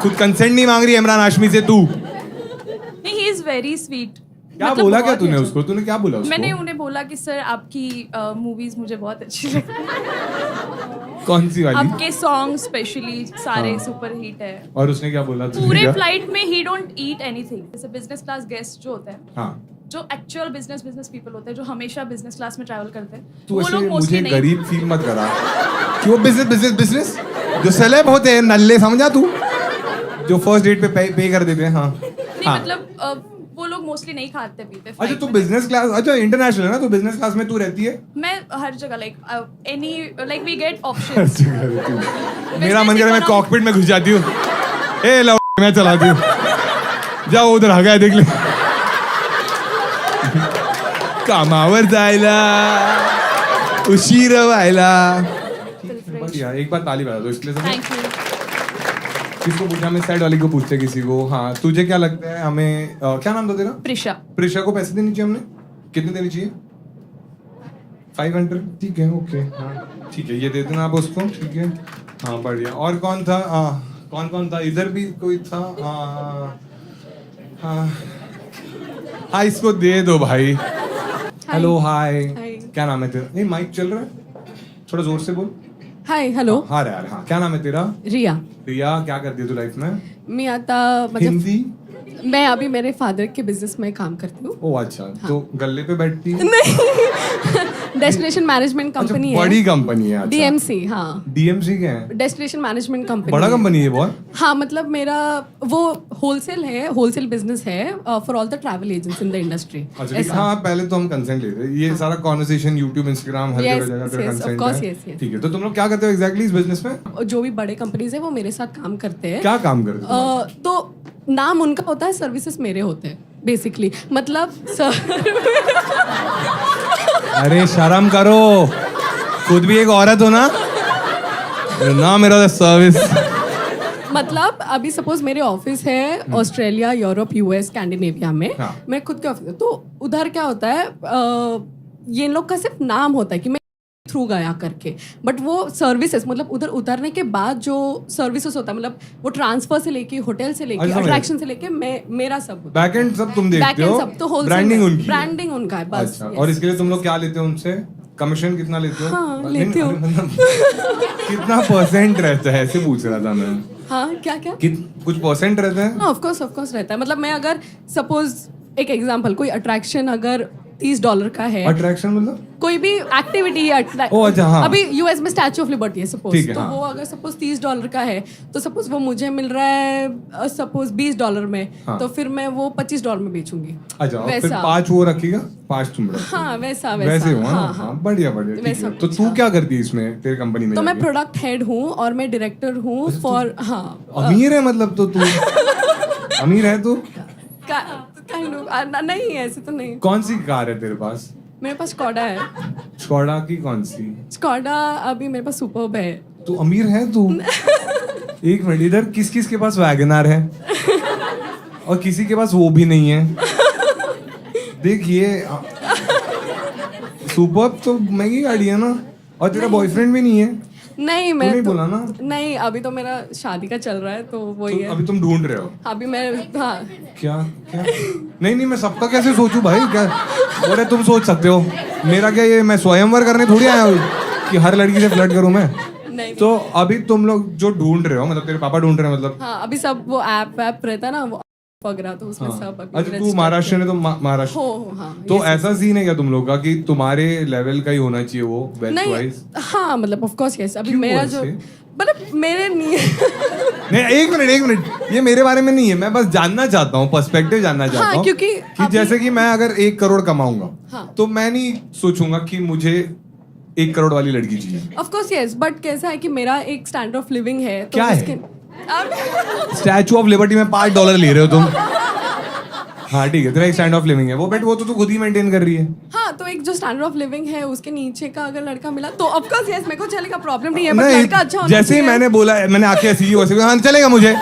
खुद कंसेंट नहीं मांग रही इमरान हाशमी से तू? नहीं, ही इज वेरी स्वीट। क्या बोला क्या तूने उसको? तूने क्या बोला उसको? मैंने उन्हें बोला कि सर आपकी मूवीज मुझे बहुत अच्छी लगती है, कौन सी वाली? आपके सॉन्ग स्पेशली सारे हाँ। सुपर हिट है। और उसने क्या बोला? तूने पूरे क्या? फ्लाइट में ही डोंट ईट एनीथिंग। जैसे बिजनेस क्लास गेस्ट जो होते हैं, हाँ जो एक्चुअल बिजनेस पीपल होते हैं, जो हमेशा बिजनेस क्लास में ट्रैवल करते हैं, तू वो ऐसे लोग मुझे मोस्टली नहीं। गरीब फील मत करा कि वो बिजनेस जो सेलेब होते हैं नल्ले, समझा तू? जो फर्स्ट डेट पे पे कर देते हैं। हाँ नहीं, हाँ। मतलब वो लोग मोस्टली नहीं खाते पीते अच्छा flight तू में। बिजनेस क्लास, अच्छा इंटरनेशनल है ना, तो बिजनेस क्लास में तू रहती है? मैं हर जगह लाइक वी गेट ऑप्शंस। मेरा मन करे मैं कॉकपिट में घुस जाती हूँ। ए लो मैं चलाती हूँ, जाओ उधर आ गया देख ले। कामावर जायला उशीर व्हायला बढ़िया एक बार ताली बजा दो इसके लिए थैंक यू. किसको पूछा हमें साइड वाले को पूछते किसी को हाँ तुझे क्या लगता है हमें क्या नाम था तेरा प्रिशा. प्रिशा को पैसे देने चाहिए हमने कितने देने चाहिए 500 ठीक है ओके हाँ ठीक है ये दे देना आप उसको ठीक है हाँ बढ़िया और कौन था कौन कौन था इधर भी कोई था हाँ इसको दे दो भाई हेलो हाय क्या नाम है तेरा नहीं माइक चल रहा है थोड़ा जोर से बोल हाय हेलो हाँ रे यार हाँ क्या नाम है तेरा रिया रिया क्या करती है तू लाइफ में मैं आता मतलब हिंदी मैं अभी मेरे फादर के बिजनेस में काम करती हूँ ओ अच्छा तो गले पे बैठती है नहीं डेस्टिनेशन मैनेजमेंट कंपनी अच्छा, है बड़ी कंपनी है अच्छा डीएमसी हाँ डीएमसी क्या है डेस्टिनेशन मैनेजमेंट कंपनी बड़ा कंपनी है बहुत हाँ मतलब मेरा वो होलसेल बिजनेस है for all the travel agents in the industry अच्छा ठीक है, हाँ पहले तो हम कंसेंट लेते हैं ये सारा कॉन्वर्सेशन यूट्यूब इंस्टाग्राम हर Yes, जगह तेरा yes, of कंसेंट course, है yes, yes. ठीक है तो तुम लोग क्या करते हो एग्जैक्टली इस बिजनेस में जो भी बड़े कंपनीज है वो मेरे साथ काम करते हैं क्या काम करते हो तो नाम उनका होता है सर्विसेज मेरे होते हैं बेसिकली मतलब अरे शर्म करो खुद भी एक औरत हो ना ना मेरा सर्विस मतलब अभी सपोज मेरे ऑफिस है ऑस्ट्रेलिया यूरोप यूएस स्कैंडिनेविया में हाँ। मैं खुद के ऑफिस तो उधर क्या होता है ये इन लोग का सिर्फ नाम होता है कि मैं थ्रू गया करके बट वो सर्विसेज मतलब उधर उतरने के बाद जो सर्विसेज होता है मतलब वो ट्रांसफर से लेके होटल से लेके अच्छा, अट्रैक्शन से लेके मेरा सब होता बैक एंड सब तुम है देखते हो सब तो ब्रांडिंग उनकी है। ब्रांडिंग उनका है बस अच्छा और इसके लिए तुम लोग क्या लेते हो उनसे कमीशन कितना लेते हो हाँ, नहीं, लेती हूँ। अरे मतलब कितना परसेंट रहता है ऐसे पूछ रहा था मैं हाँ क्या क्या कुछ परसेंट रहता है हाँ ऑफ कोर्स रहता है मतलब मैं अगर सपोज एक एग्जांपल कोई अट्रैक्शन अगर $30 का है अट्रैक्शन मतलब कोई भी एक्टिविटी ओ, अच्छा, हाँ। अभी यूएस में स्टैचू ऑफ लिबर्टी है सपोज ठीक है, तो हाँ। वो अगर सपोज $30 का है तो सपोज वो मुझे मिल रहा है सपोज $20 में हाँ। तो फिर मैं वो $25 में बेचूंगी अच्छा और फिर वैसा 5 वो रखेगा 5 तुम रखो हाँ वैसा वैसे हुआ हाँ ना हाँ बढ़िया बढ़िया ठीक वैसा है तो तू क्या करती है इसमें तेरी कंपनी में तो मैं जाके? प्रोडक्ट हेड हूँ और मैं डायरेक्टर हूँ फॉर हाँ अमीर है मतलब तो तू अमीर है तू काइंड ऑफ नहीं ऐसे तो नहीं कौन सी कार है तेरे पास मेरे पास स्कॉडा है स्कॉडा की कौन सी स्कॉडा अभी मेरे पास सुपर्ब है तू अमीर है तू एक मिनट इधर किस किस के पास वैगनआर है और किसी के पास वो भी नहीं है देख ये सुपर्ब तो महंगी गाड़ी है ना और तेरा बॉयफ्रेंड भी नहीं है नहीं मैं नहीं तो बोला ना नहीं अभी तो मेरा शादी का चल रहा है तो वही तो है अभी तुम ढूंढ रहे हो अभी मैं हाँ क्या क्या नहीं मैं सबका कैसे सोचूं भाई क्या बोले तुम सोच सकते हो मेरा क्या ये मैं स्वयंवर करने थोड़ी आया हूँ कि हर लड़की से फ्लर्ट करूं मैं नहीं तो अभी तुम लोग जो ढूंढ रहे हो मतलब तेरे पापा ढूंढ रहे हैं मतलब हाँ अभी सब वो ऐप रहता है ना वो वगैरह तो उसमें सब अभी अच्छा तू register महाराष्ट्र में तो महाराष्ट्र हो हाँ तो ऐसा सीन है क्या तुम लोग का कि तुम्हारे लेवल का ही होना चाहिए वो वेल्थ नहीं वाइज हाँ मतलब ऑफ कोर्स यस अभी क्यों मेरा जो ऐसे? मतलब मेरे नहीं नहीं एक मिनट ये मेरे बारे में नहीं है मैं बस जानना चाहता हूँ पर्सपेक्टिव जानना चाहता हूँ क्योंकि कि अभी- जैसे कि मैं अगर 1 करोड़ कमाऊंगा हाँ। तो मैं नहीं सोचूंगा कि मुझे 1 करोड़ वाली लड़की चाहिए ऑफ कोर्स यस बट कैसा है कि मेरा एक स्टैंडर्ड ऑफ लिविंग है तो क्या है? अब स्टैचू ऑफ लिबर्टी में $5 ले रहे हो तुम हाँ ठीक है तेरा एक स्टैंड ऑफ लिविंग है वो बट वो तो तू खुद ही मेंटेन कर रही है हाँ तो एक जो स्टैंडर्ड ऑफ लिविंग है उसके नीचे का अगर लड़का मिला तो ऑफ कोर्स यस मेरे को चलेगा प्रॉब्लम नहीं है बट नहीं लड़का अच्छा होना जैसे ही चाहिए। मैंने बोला मैंने आके ऐसी वैसे हाँ चलेगा मुझे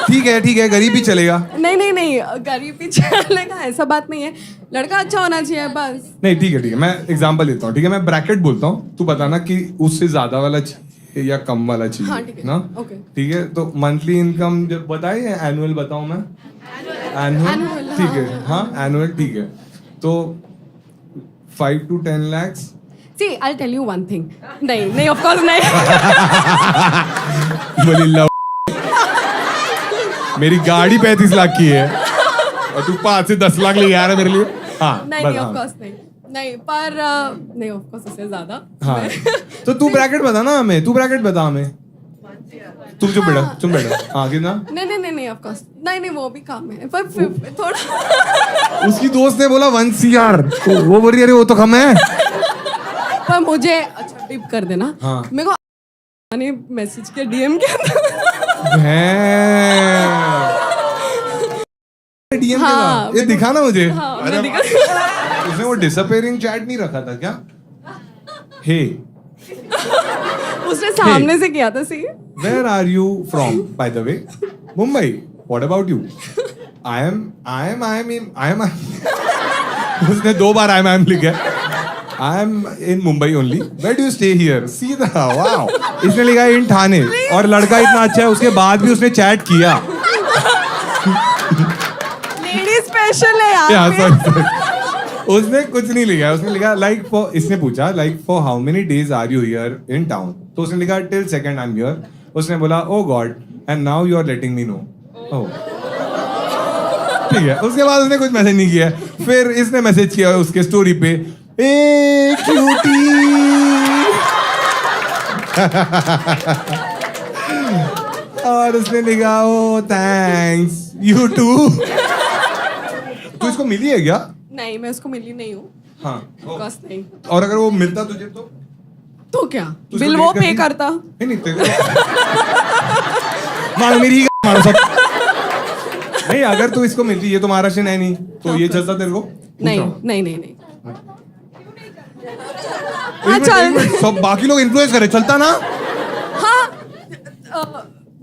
ठीक है गरीब भी चलेगा नहीं गरीब ही चलेगा ऐसा बात नहीं है लड़का अच्छा होना चाहिए बस नहीं ठीक है मैं एग्जांपल देता हूँ ठीक है मैं ब्रैकेट बोलता हूँ तू बताना कि उससे ज्यादा वाला चाहिए या कम वाला हाँ, चाहिए ठीक है। ना ओके। ठीक है तो मंथली इनकम जब बताए या एनुअल बताऊं मैं एनुअल Annual, ठीक है हाँ एनुअल ठीक है तो 5 to 10 lakhs see I tell you one thing नहीं ऑफ कोर्स नहीं बोली लव मेरी गाड़ी 35 लाख की है और तू 5 से 10 लाख ले आ रहा है मेरे लिए हाँ नहीं बस, ऑफ हाँ। कोर्स नहीं पर नहीं ऑफ कोर्स उससे ज्यादा हाँ तो तू ब्रैकेट बता ना हमें तू ब्रैकेट बता हमें तुम चुप बैठो हाँ कितना नहीं ऑफ कोर्स नहीं वो भी काम है पर थोड़ा उसकी दोस्त ने बोला 1 CR तो वो बोल रही है अरे वो तो कम है पर मुझे अच्छा टिप कर देना हाँ। मेरे को मैसेज के डीएम के डीएम हाँ, ये दिखा ना मुझे हाँ मैं दिखा उसने वो डिसअपियरिंग चैट नहीं रखा था क्या? हे, उसने सामने से किया था सी. where are you from, by the way? Mumbai. What about you? I am. उसने 2 बार I am लिखा है. I am in Mumbai only. Where do you stay here? सीधा, wow. इसने लिखा है in ठाणे. और लड़का इतना अच्छा है, उसके बाद भी उसने चैट किया. लेडी स्पेशल है यार. Yeah, sorry. उसने कुछ नहीं लिखा है. उसने लिखा like for, इसने पूछा like for how many days are you here in town? तो उसने लिखा till 2nd I'm here. उसने बोला oh God and now you are letting me know. Oh. ठीक है. उसके बाद उसने कुछ मैसेज नहीं किया. फिर इसने मैसेज किया उसके स्टोरी पे ए क्यूटी. और उसने लिखा ओ थैंक्स यू टू. तू इसको मिली है क्या? नहीं, मैं उसको मिली नहीं हूँ. हाँ. बस नहीं. और अगर वो मिलता तुझे तो क्या तू बिल इसको वो date पे करती? करता. नहीं तेरे मारो मेरी ही मारो सब. नहीं अगर तू इसको मिलती, ये तो महाराष्ट्र है नहीं, तो ये चलता तेरे को? नहीं पूछ रहा नहीं नहीं नहीं. हूँ. एक मिनट, सब बाकी लोग इन्फ्लुएंस करे, चलता ना?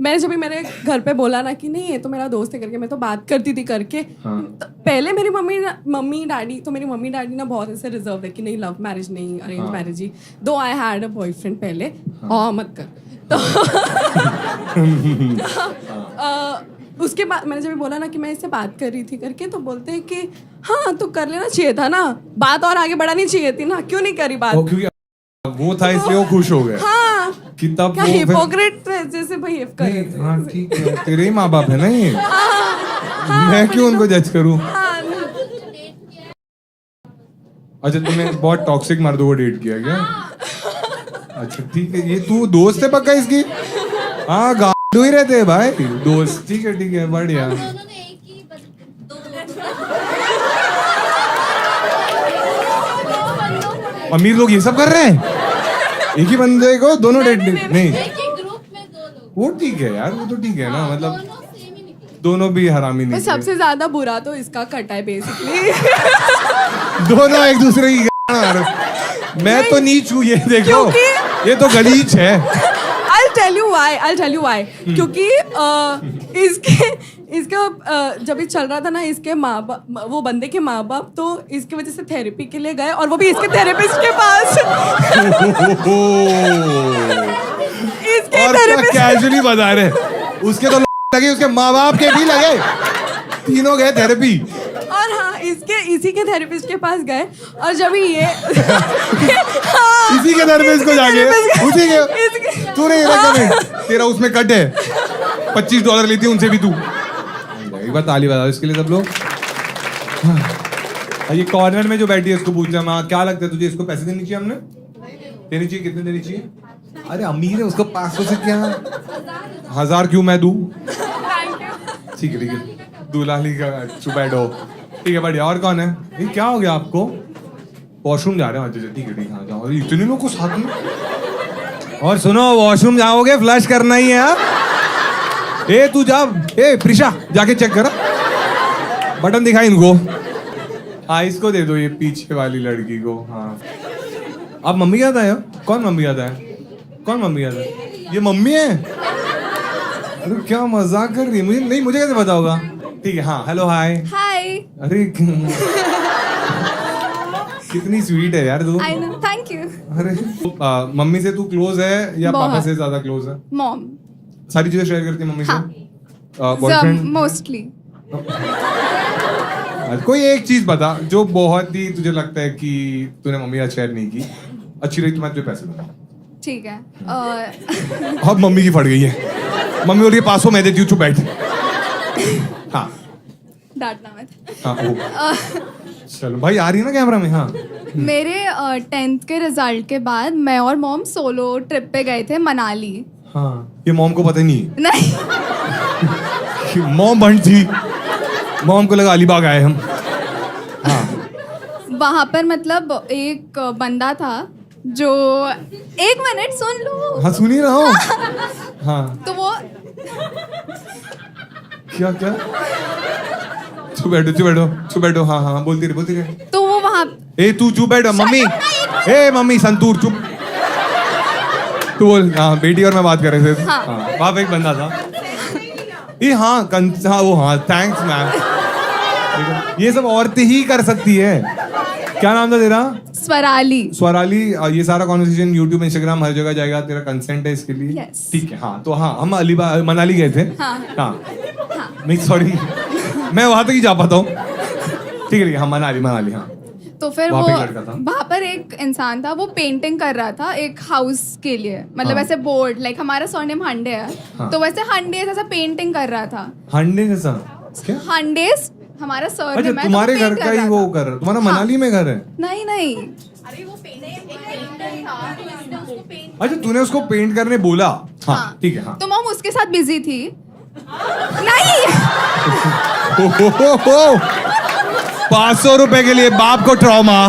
मैंने जब भी मेरे घर पे बोला ना कि नहीं ये तो मेरा दोस्त है करके, मैं तो बात करती थी करके. तो पहले मेरी मम्मी डैडी तो मेरी मम्मी डैडी ना बहुत ऐसे रिजर्व है कि नहीं लव मैरिज नहीं अरेंज मैरिज ही. दो आई हैड अ बॉयफ्रेंड पहले. हाँ मत कर. तो उसके बाद मैंने जब भी बोला ना कि मैं इससे बात कर रही थी करके, तो बोलते हैं कि हाँ तो कर लेना चाहिए था ना, बात और आगे बढ़ानी चाहिए थी ना, क्यों नहीं करी बात. क्योंकि वो था इसलिए वो खुश हो गए. हाँ कि तब क्या वो फिर- हिपोक्रेट जैसे बिहेव कर रहे थे. हाँ ठीक है, तेरे ही माँ बाप है ना ये. मैं क्यों उनको जज करूं? अच्छा तूने बहुत टॉक्सिक मर्दों को डेट किया क्या? अच्छा ठीक है, ये तू दोस्त है पक्का इसकी? हाँ गाड़ू ही रहते हैं भाई दोस्त. ठीक है बढ़िया. दोनों ने एक ही दो अमीर लोग ये सब कर रहे हैं? एक ही बंदे को दोनों डेट नहीं. एक ही ग्रुप में 2 लोग. वो ठीक है यार, वो तो ठीक है ना, मतलब दोनों सेम ही निकले. दोनों भी हरामी पर नहीं. सबसे ज्यादा बुरा तो इसका कटा है बेसिकली. दोनों एक दूसरे की गाना. मैं तो नीच हूँ ये देखो. क्योंकि- ये तो गलीच है. I'll tell you why. क्योंकि इसका जब ये चल रहा था ना, इसके माँ बाप वो बंदे के माँ बाप तो इसकी वजह से थेरेपी के लिए गए, और वो भी इसके थेरेपिस्ट के पास. इसके और थेरेपिस्ट कैजुअली बता रहे, उसके तो लगे, उसके माँ बाप के भी लगे, तीनों गए थेरेपी. और हाँ इसी के थेरेपिस्ट के पास गए, और जब ये इसी के थेरेपिस्ट को जाके उसी के तू नहीं रखा नहीं, तेरा उसमें कट है. $25 लेती है उनसे भी तू. एक बार ताली बजा दो इसके लिए सब लोग. हाँ. ये कॉर्नर में जो बैठी है इसको पूछा मैं क्या लगता है तुझे, इसको पैसे देने चाहिए हमने? देनी चाहिए? कितने देनी चाहिए? अरे अमीर है उसको 500 से क्या 1000 क्यों मैं दूं? ठीक है दुलाली का चुप बैठो. ठीक है बढ़िया. और कौन है? ये क्या हो गया आपको? वॉशरूम जा रहे हैं? अच्छा ठीक है हाँ जाओ. इतने लोग को साथ में. और सुनो वॉशरूम जाओगे फ्लश करना ही है. हाँ ए तू जा, ए प्रिशा जाके चेक करा, बटन दिखा इनको. हाँ इसको दे दो, ये पीछे वाली लड़की को. हाँ अब मम्मी याद आया? कौन मम्मी याद आया? कौन मम्मी याद है? ये मम्मी है? अरे क्या मजाक कर रही है? मुझे कैसे पता होगा? ठीक है हाँ हेलो हाय. हाय. अरे कितनी स्वीट है यार तू. I know. Thank you. अरे मम्मी से तू क्लोज है या पापा से ज्यादा क्लोज है? मॉम. सारी चीजें शेयर करती है मम्मी से? हाँ. बॉयफ्रेंड? मोस्टली. कोई एक चीज बता जो बहुत ही तुझे लगता है कि तूने मम्मी का शेयर नहीं की, अच्छी रही, तो मैं तुझे पैसे दूंगा. ठीक है. अब मम्मी की फट गई है. मम्मी बोल रही है 500 मैं देती हूँ, चुप बैठ. हाँ डांटना मत. हाँ ओ. चलो भाई आ रही है ना कैमरा में. हाँ मेरे 10th के रिजल्ट के बाद मैं और मॉम सोलो ट्रिप पे गए थे मनाली. हाँ ये मॉम को पता ही नहीं नहीं. है. मॉम बंद थी, मॉम को लगा अलीबाग आए हम. हाँ वहाँ पर मतलब एक बंदा था जो 1 मिनट सुन लो. हाँ सुनी रहा हूँ. हाँ तो वो क्या चुप बैठो हाँ बोलती रहे. तो वो वहाँ ए तू चुप बैठ मम्मी, ए मम्मी संतूर चुप। तू बोल। हाँ बेटी और मैं बात कर रहे थे। हाँ। हाँ वहाँ पे एक बंदा था। ये हाँ वो हाँ थैंक्स मैम। ये सब औरतें ही कर सकती है। क्या नाम था तेरा? स्वराली। स्वराली। ये सारा कॉन्वर्सेशन यूट्यूब इंस्टाग्राम हर जगह जाएगा। तेरा कंसेंट है इसके लिए? Yes. ठीक है। हाँ तो हाँ हम मनाली गए थे। हाँ नहीं सॉरी मैं वहां तक ही जा पाता हूँ। ठीक है हाँ मनाली हाँ। तो फिर वहाँ वो पे एक लड़का था। वहाँ पर एक इंसान था, वो पेंटिंग कर रहा था एक हाउस के लिए, मतलब हाँ। ऐसे बोर्ड, लाइक हमारा सरनेम हांडे है। हाँ। तो वैसे हांडे जैसा पेंटिंग कर रहा था। हांडे जैसा क्या? हांडेस हमारा सरनेम अच्छा है, तो तुम्हारे घर paint का कर ही रहा वो था। कर रहा तुम्हारा हाँ। मनाली में घर है? नहीं नहीं, अच्छा तूने उसको पेंट करने बोला? हाँ ठीक है हाँ। तो मॉम उसके साथ बिजी थी। नहीं 500 रुपए के लिए बाप को ट्रॉमा।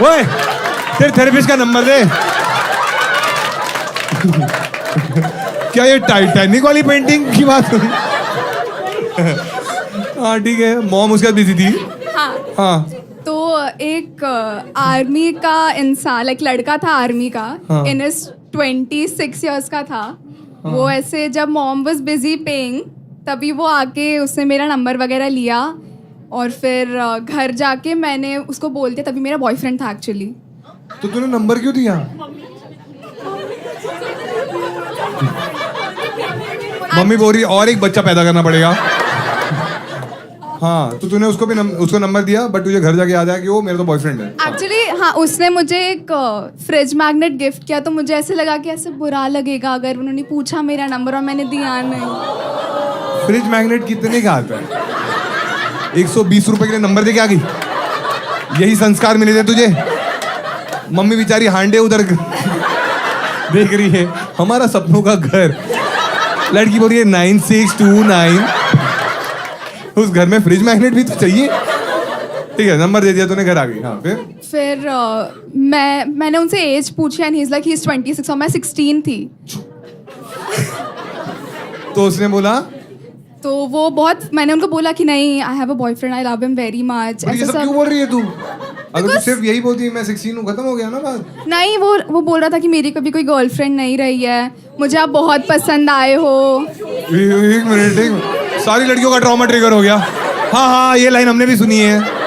ओए तेरे थेरेपिस्ट का नंबर दे। क्या ये टाइटैनिक वाली पेंटिंग की बात? हाँ ठीक है मॉम उसके साथ बिजी थी। हाँ। हाँ तो एक आर्मी का इंसान, लाइक लड़का था आर्मी का, हाँ। इन 26 इयर्स का था। वो ऐसे जब मॉम वाज बिजी पेइंग तभी वो आके उसने मेरा नंबर वगैरह लिया और फिर घर जाके मैंने उसको बोल दिया, तभी मेरा बॉयफ्रेंड था एक्चुअली। तो तूने नंबर क्यों दिया? मम्मी बोल रही और एक बच्चा पैदा करना पड़ेगा। हाँ तो तूने उसको भी उसको नंबर दिया, बट तुझे घर जाके याद आया कि वो मेरा तो बॉयफ्रेंड है। एक्चुअली हाँ, उसने मुझे एक फ्रिज मैग्नेट गिफ्ट किया, तो मुझे ऐसे लगा कि ऐसे बुरा लगेगा अगर उन्होंने पूछा मेरा नंबर और मैंने दिया नहीं। फ्रिज मैग्नेट कितने का आता है? 120 रुपए के लिए नंबर दे के आ गई। यही संस्कार मिले थे तुझे? मम्मी बेचारी हांडे उधर देख रही है हमारा सपनों का घर। लड़की बोल रही है 9629। उस घर में फ्रिज मैग्नेट भी तो चाहिए। ठीक है नंबर दे दिया तूने, घर आ गई। हाँ फिर मैंने उनसे एज पूछी and he is like he is 26 और मैं 16 थी। तो उसने बोला? तो वो बहुत, मैंने उनको बोला कि नहीं, I have a boyfriend, I love him very much. ये सब क्यों बोल रही है तू? अगर तू सिर्फ यही बोलती है मैं 16 हूँ, खत्म हो गया ना बात। नहीं, वो बोल रहा था कि मेरी कभी कोई गर्लफ्रेंड नहीं रही है, मुझे आप बहुत पसंद आए हो। एक मिनट, सारी लड़कियों का ट्रॉमा ट्रिगर हो गया। हाँ हाँ ये लाइन हमने भी सुनी है।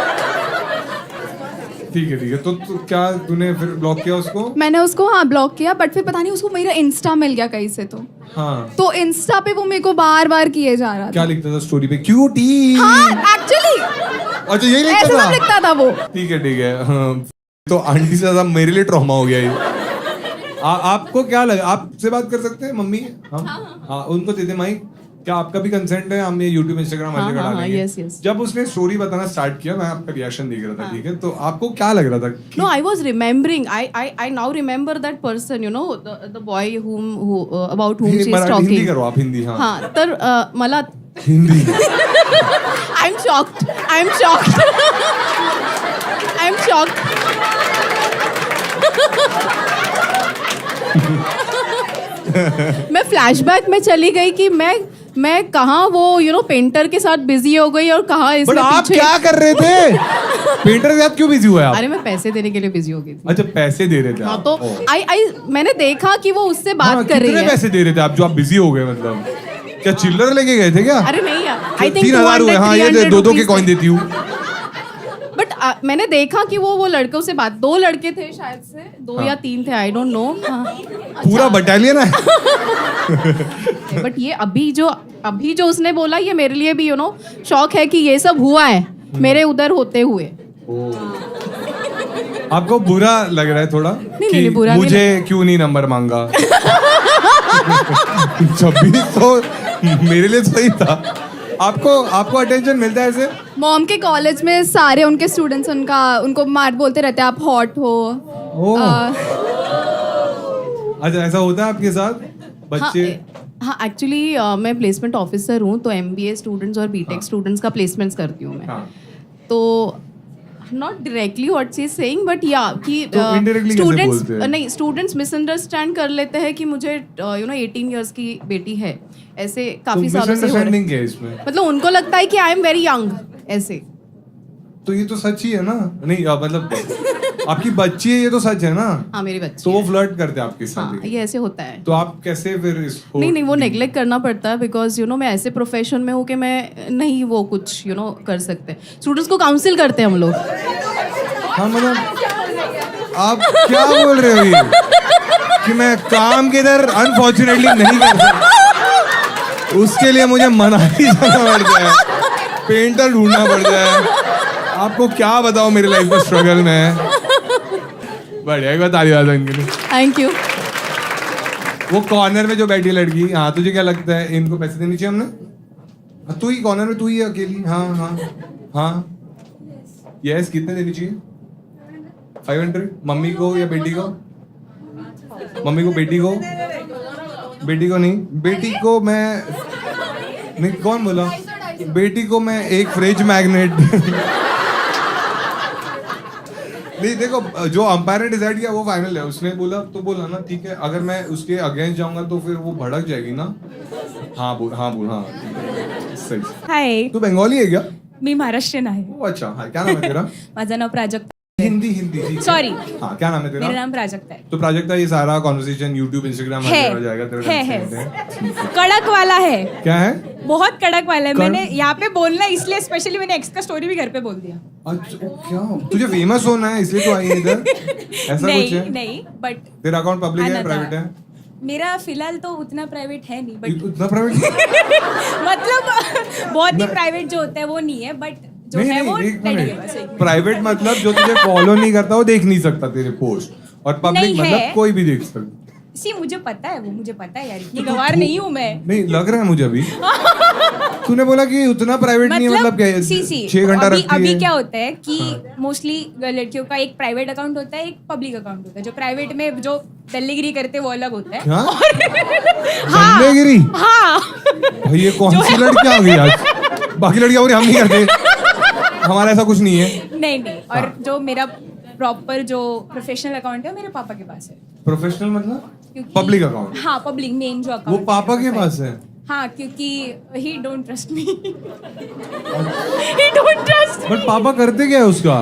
ठीक है तो क्या तूने फिर ब्लॉक किया उसको? मैंने उसको हाँ ब्लॉक किया, बट फिर पता नहीं उसको मेरा इंस्टा मिल गया कहीं से। हाँ तो इंस्टा पे वो मेरे को बार बार किए जा रहा था। क्या लिखता था स्टोरी पे? क्यूटी। हाँ एक्चुअली अच्छा यही लिखता ऐसा था? सब लिखता था वो। ठीक है हाँ। तो आंटी से ज्यादा मेरे लिए ट्रॉमा हो गया ये। आपको क्या लगा? आपसे बात कर सकते हैं मम्मी? हाँ उनको देते माइक। क्या आपका भी कंसेंट है? हम ये यूट्यूब इंस्टाग्राम हर जगह डालेंगे। yes. जब उसने स्टोरी बताना स्टार्ट किया मैं आपका रिएक्शन देख रहा था। ठीक है तो आपको क्या लग रहा था? No, I was remembering. I now remember that person. You know, the boy about whom she is Hindi talking. करो आप, हिंदी। हाँ हाँ तर मला Hindi. I'm shocked. I'm shocked. मैं फ्लैशबैक में चली गई कि मैं कहाँ वो पेंटर के साथ बिजी हो गई और कहाँ बट इसने आप पीछे। क्या कर रहे थे? पेंटर के साथ क्यों बिजी हुए आप? अरे मैं पैसे देने के लिए बिजी हो गई थी। अच्छा पैसे दे रहे थे हाँ आप? तो ओह। मैंने देखा कि वो उससे बात हाँ, कर रही कितने है। पैसे दे रहे थे आप जो आप बिजी हो गए? मतलब क्या चिल्लर लेके गए थे क्या? अरे नहीं यार, आई थिंक 3000 हुए। हाँ ये 2-2 के कॉइन देती हूँ। बट मैंने देखा कि वो लड़कों से बात, 2 लड़के थे शायद से, 2 या 3 थे, आई डोंट नो। पूरा बटालियन है। बट ये अभी जो उसने बोला, ये मेरे लिए भी शौक है कि ये सब हुआ है मेरे उधर होते हुए। आपको बुरा लग रहा है थोड़ा? नहीं, बुरा नहीं मुझे क्यों नहीं नंबर मांगा? 26 तो मेरे लिए सही था। आपको अटेंशन मिलता है ऐसे? मॉम के कॉलेज में सारे उनके स्टूडेंट्स उनको मार बोलते रहते हैं आप हॉट हो। अच्छा ऐसा होता है आपके साथ? बच्चे हाँ एक्चुअली मैं प्लेसमेंट ऑफिसर हूँ, तो MBA स्टूडेंट्स और BTech स्टूडेंट्स का प्लेसमेंट्स करती हूँ मैं। हाँ। तो not directly what she is saying, but या कि तो indirectly कैसे बोलते हैं? नहीं, स्टूडेंट्स मिसअंडरस्टैंड कर लेते हैं कि मुझे 18 इयर्स की बेटी है, ऐसे काफी सालों से हो रहा है। मिसअंडरस्टैंडिंग क्या है इसमें? मतलब उनको लगता है कि आई एम वेरी यंग, ऐसे। तो ये तो सच ही है ना? नहीं मतलब आपकी बच्ची है, ये तो सच है ना? हाँ मेरी बच्ची तो वो फ्लर्ट करते हैं आपके हाँ साथ? ये ऐसे होता है। तो आप कैसे फिर इसको? नहीं वो नेग्लेक्ट करना पड़ता है बिकॉज मैं ऐसे प्रोफेशन में हूँ कि मैं नहीं वो कुछ कर सकते। स्टूडेंट्स को काउंसिल करते हैं हम लोग। हाँ मतलब आप क्या बोल रहे हो ये? कि मैं काम के इधर अनफॉर्चुनेटली नहीं कर सकता, उसके लिए मुझे मनाली जाना पड़ता है, पेंटर ढूंढना पड़ता है। आपको क्या बताओ मेरी लाइफ में स्ट्रगल में है। बढ़िया, एक बार ताली बजाओ इनके लिए। Thank you. वो कॉर्नर में जो बैठी लड़की, हाँ तुझे क्या लगता है इनको पैसे देने चाहिए हमने? हाँ, तू ही कॉर्नर में, तू ही है अकेली। हाँ हाँ हाँ यस, कितने देनी चाहिए? 500? मम्मी को या बेटी को? मम्मी को, बेटी को? बेटी को नहीं, बेटी को मैं नहीं, कौन बोला? बेटी को मैं एक फ्रिज मैग्नेट नहीं देखो, जो अंपायर ने डिसाइड किया वो फाइनल है। उसने बोला तो बोला ना, ठीक है। अगर मैं उसके अगेंस्ट जाऊंगा तो फिर वो भड़क जाएगी ना। हाँ बोल, हाँ बोल, हाँ सही। हाय, तू बंगाली है क्या? मी महाराष्ट्रीयन आहे. ओ अच्छा, हाँ क्या नाम है तेरा? माझं नाव प्राजक्ता. हिंदी हिंदी ठीक है। Sorry. हाँ क्या नाम है तेरा? मेरा नाम प्राजक्ता है. तो प्राजक्ता, ये सारा कॉन्वर्सेशन यूट्यूब इंस्टाग्राम है. हो जाएगा तेरा? है. टेंशन है। कड़क वाला है, क्या है? बहुत कड़क वाला है. कड़क? मैंने यहाँ पे बोलना है, इसलिए स्पेशली मैंने एक्स का स्टोरी भी घर पे बोल दिया. अच्छा क्या तुझे फेमस होना है इसलिए तो आई है इधर? ऐसा कुछ नहीं है? नहीं, बट तेरा अकाउंट पब्लिक है, अनदर. प्राइवेट है? मेरा फिलहाल तो उतना प्राइवेट है नहीं, बट इतना प्राइवेट? मतलब बहुत ही प्राइवेट जो होता है वो नहीं है, बट जो है वो डैडी के पास है. प्राइवेट मतलब जो तुझे फॉलो नहीं करता वो देख नहीं सकता तेरे पोस्ट, और पब्लिक नहीं मतलब है. कोई भी देख सकता। सी मुझे पता है वो, मुझे पता है यार, इतनी गवार नहीं हूँ मैं. नहीं लग रहा है मुझे अभी। तूने बोला कि उतना प्राइवेट नहीं है, मतलब क्या है? सी 6 घंटा अभी रखती अभी है। क्या होता है कि मोस्टली लड़कियों का एक प्राइवेट अकाउंट होता है, एक पब्लिक अकाउंट होता है. जो प्राइवेट में जो दल्लेगिरी करते हैं वो अलग होता है. हाँ? हाँ. दल्लेगिरी? हाँ. भाई ये कौन सी लड़की आ गई आज? बाकी लड़कियां बोली हम नहीं करते, हमारा ऐसा कुछ नहीं है। नहीं नहीं, और जो मेरा प्रॉपर जो प्रोफेशनल अकाउंट है वो मेरे पापा के पास है. प्रोफेशनल मतलब? क्योंकि- पब्लिक अकाउंट? हाँ पब्लिक मेन जो वो अकाउंट पापा के पास है? हाँ, क्योंकि ही don't trust me. He don't trust. But पापा करते क्या है उसका?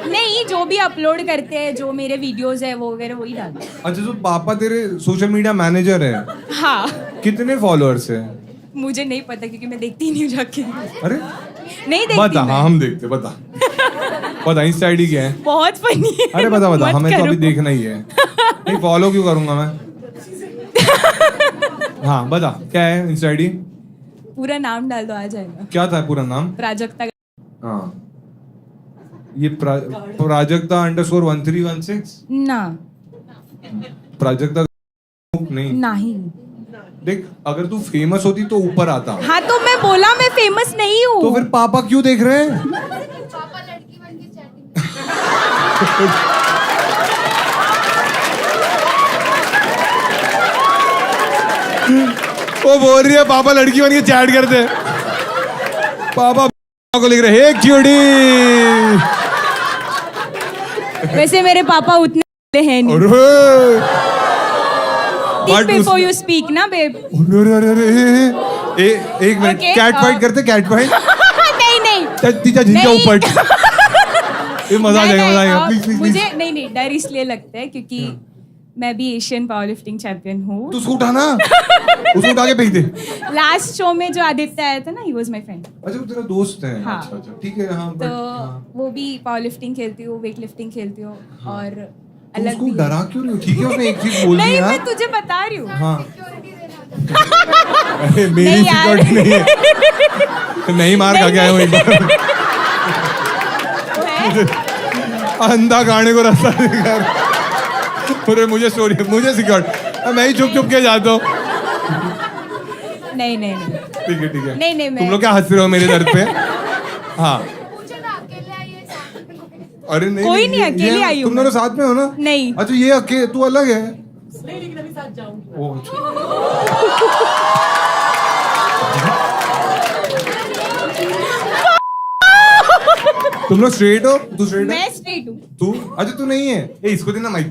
नहीं, जो भी अपलोड करते हैं, जो मेरे वीडियोस है वो वगैरह वही डालते हैं. अच्छा, तो पापा तेरे सोशल मीडिया मैनेजर है? हाँ. कितने फॉलोअर्स है? मुझे नहीं पता क्योंकि मैं देखती नहीं हूँ जाके. अरे नहीं देखती बता, मैं. हाँ हम देखते, बता बता इंस्टा आईडी क्या है? बहुत फनी है. अरे बता बता, मत हमें तो करो. अभी देखना ही है। नहीं फॉलो क्यों करूंगा मैं? हाँ बता, क्या है इंस्टा आईडी? पूरा नाम डाल दो, आ जाएगा. क्या था पूरा नाम? प्राजक्ता. हाँ ये प्राजक्ता _1316? ना. प्राजक्ता नहीं? नहीं. देख, अगर तू फेमस होती तो ऊपर आता। हाँ तो मैं बोला मैं फेमस नहीं हूँ. तो फिर पापा क्यों देख रहे हैं? वो बोल रही है पापा लड़की बन के चैट करते हैं। पापा को लिख रहे हे क्यूटी। वैसे मेरे पापा उतने हैं नहीं. अरे Think before you speak ना बेब. एक मिनट, Okay, कैट फाइट करते, कैट फाइट। नहीं नहीं. तीजा जिनके नहीं. ऊपर ये मजा आ जाएगा, मजा आएगा। प्लीज प्लीज मुझे नहीं डर इसलिए लगता है क्योंकि मैं भी एशियन पावर लिफ्टिंग चैंपियन हूँ. तू उसको उठाना, उसको उठा के फेंक दे। लास्ट शो में जो आदित्य आया था ना, ही वाज माय फ्रेंड. अच्छा वो तेरा दोस्त है? हाँ. अच्छा अच्छा ठीक है। हाँ तो but, हाँ। वो भी पावर लिफ्टिंग खेलती हो, वेट लिफ्टिंग खेलती हो और तू अलग उसको भी. डरा क्यों नहीं? ठीक है उसने एक चीज बोल दी नहीं, यार। मैं तुझे बता रही हूँ. हाँ अरे मेरी नहीं यार. सिक्योरिटी नहीं है। नहीं मार खा के आया हूँ एक बार। अंधा गाने को रास्ता दिखा। अरे मुझे सिक्योरिटी, मैं ही चुप के जाता हूँ। नहीं नहीं नहीं. ठीक है ठीक है। नहीं, नहीं, तुम मैं- लोग क्या हंस रहे हो मेरे दर्द पे? हाँ अरे नहीं कोई नहीं, ये- अकेली ये- आई हूँ तुम मैं. दोनों साथ में हो ना? नहीं. अच्छा ये अकेले, तू अलग है? ओह, अच्छा। तुम लोग स्ट्रेट हो? तू स्ट्रेट है? मैं स्ट्रेट हूँ. तू अच्छा तू नहीं है? ए इसको देना माइक।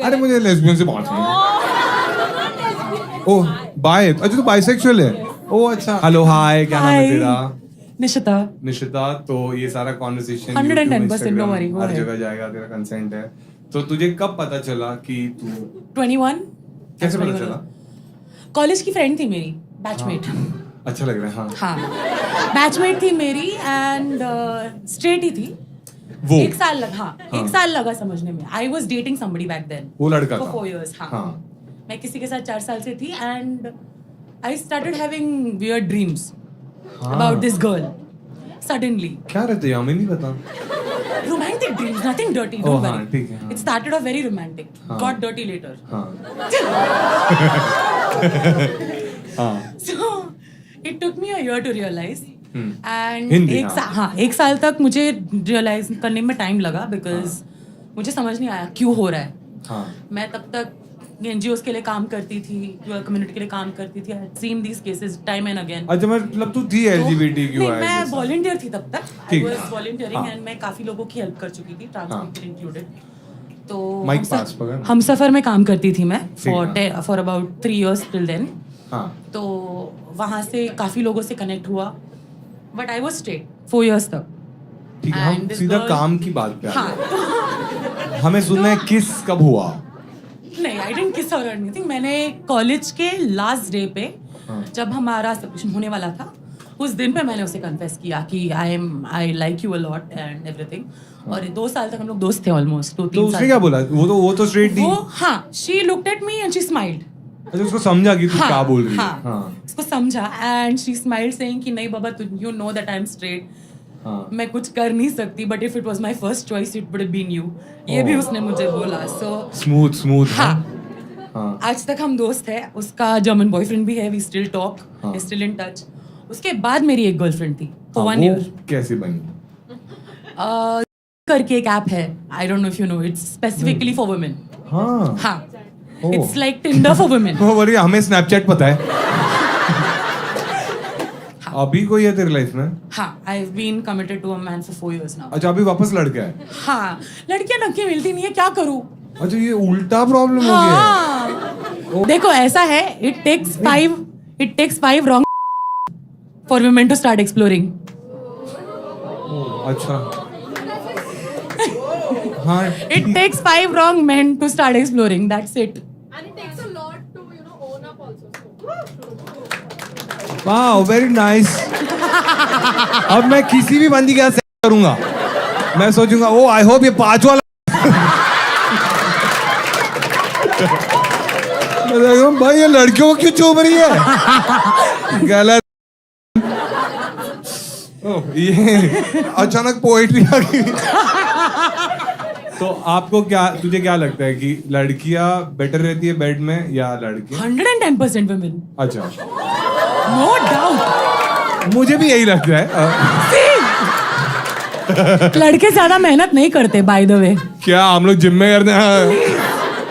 अरे मुझे लेस्बियन से बहुत ओह बाय, अच्छा तू बाइसेक्सुअल है? ओह अच्छा। हेलो हाय, क्या नाम है Hi. तेरा? निशिता। निशिता, तो ये सारा कॉन्वर्सेशन 110% no worry, go हर ahead. जगह जाएगा, तेरा कंसेंट है। तो तुझे कब पता चला कि तू 21। कैसे पता चला? कॉलेज की फ्रेंड थी मेरी, बैचमेट। अच्छा लग रहा है। हाँ, हाँ, बैचमेट थी मेरी एंड स्ट्रेट ही थी। वो एक साल लगा, एक साल लगा समझने में। I was dating somebody back then. वो लड़का For था 4 years, हाँ। हाँ। मैं किसी के साथ 4 साल से थी and I started having weird dreams about this girl suddenly. क्या रहते हैं हमें नहीं पता। Romantic dreams, nothing dirty, Oh, don't हाँ, वरी। ठीक है, हाँ। It started off very romantic, got dirty later. हाँ हाँ So it took me a year to realize. And Hindi, एक साल तक मुझे रियलाइज करने में टाइम लगा बिकॉज मुझे समझ नहीं आया क्यों हो रहा है। हाँ मैं तब तक एनजीओस के लिए काम करती थी, कम्युनिटी के लिए काम करती थी। I seen these cases time and again. अच्छा, मतलब तू थी LGBTQI नहीं, मैं वॉलंटियर थी तब तक। आई ठीक है। वाज वॉलंटियरिंग हाँ। एंड मैं काफी लोगों की हेल्प कर चुकी थी, ट्रांसजेंडर इंक्लूडेड। तो माइक पास पकड़। हम सफर में काम करती थी मैं ठीक for about 3 years till then. हाँ तो वहाँ से काफी लोगों से कनेक्ट हुआ, but I was straight 4 years तक। ठीक है, हम And this सीधा girl- काम की बात पे आ हाँ, गए। हमें सुनना है किस कब हुआ। नहीं, आई डिडंट किस और एनीथिंग। मैंने कॉलेज के लास्ट डे पे हाँ। जब हमारा सबमिशन होने वाला था, उस दिन पे मैंने उसे कन्फेस किया कि I like you a lot and everything. और 2 साल तक हम लोग दोस्त थे ऑलमोस्ट, 2-3 तो उसने साल। क्या बोला? वो तो स्ट्रेट थी। वो हाँ, she looked at me and she smiled. अच्छा, उसको समझा कि तू क्या बोल रही है। हाँ, हाँ उसको समझा एंड शी स्माइल्ड सेइंग कि नहीं बाबा, you know that I am straight. हाँ मैं कुछ कर नहीं सकती, but if it was my first choice it would have been you. ये भी उसने मुझे बोला। सो स्मूथ हाँ, हाँ आज तक हम दोस्त हैं। उसका जर्मन बॉयफ्रेंड भी है, वी स्टिल टॉक, हाँ। Still in touch. उसके बाद मेरी एक गर्लफ्रेंड थी फॉर हाँ, 1 year। वो कैसे बनी? करके एक ऐप है, I don't know if you know, it's specifically for women. हाँ हाँ, oh. It's like Tinder for women. वो बोली हमें स्नैपचैट पता है। अभी कोई है तेरी लाइफ में? हाँ, I have been committed to a man for 4 years now. अच्छा, अभी वापस लड़का है? हाँ, लड़कियां ढंग की मिलती नहीं है, क्या करूँ? अच्छा, ये उल्टा प्रॉब्लम हो गया है। हाँ, देखो ऐसा है, it takes 5 wrong for women to start exploring. अच्छा हाँ, It takes 5 wrong men to start exploring. That's it. वाह, वेरी नाइस। अब मैं किसी भी बंदी के साथ सेक्स करूंगा, मैं सोचूंगा ओ आई होप ये 5 वाला। मैं देखूं, भाई ये लड़कियों को क्यों चूम रही है? गलत। ओह, ये अचानक पोएट्री आ गई। तो आपको क्या, तुझे क्या लगता है कि लड़कियां बेटर रहती है बेड में या लड़के? 110% women. अच्छा, No doubt. मुझे भी यही लगता है। लड़के ज्यादा मेहनत नहीं करते, by the way. क्या हम लोग जिम में करते हैं?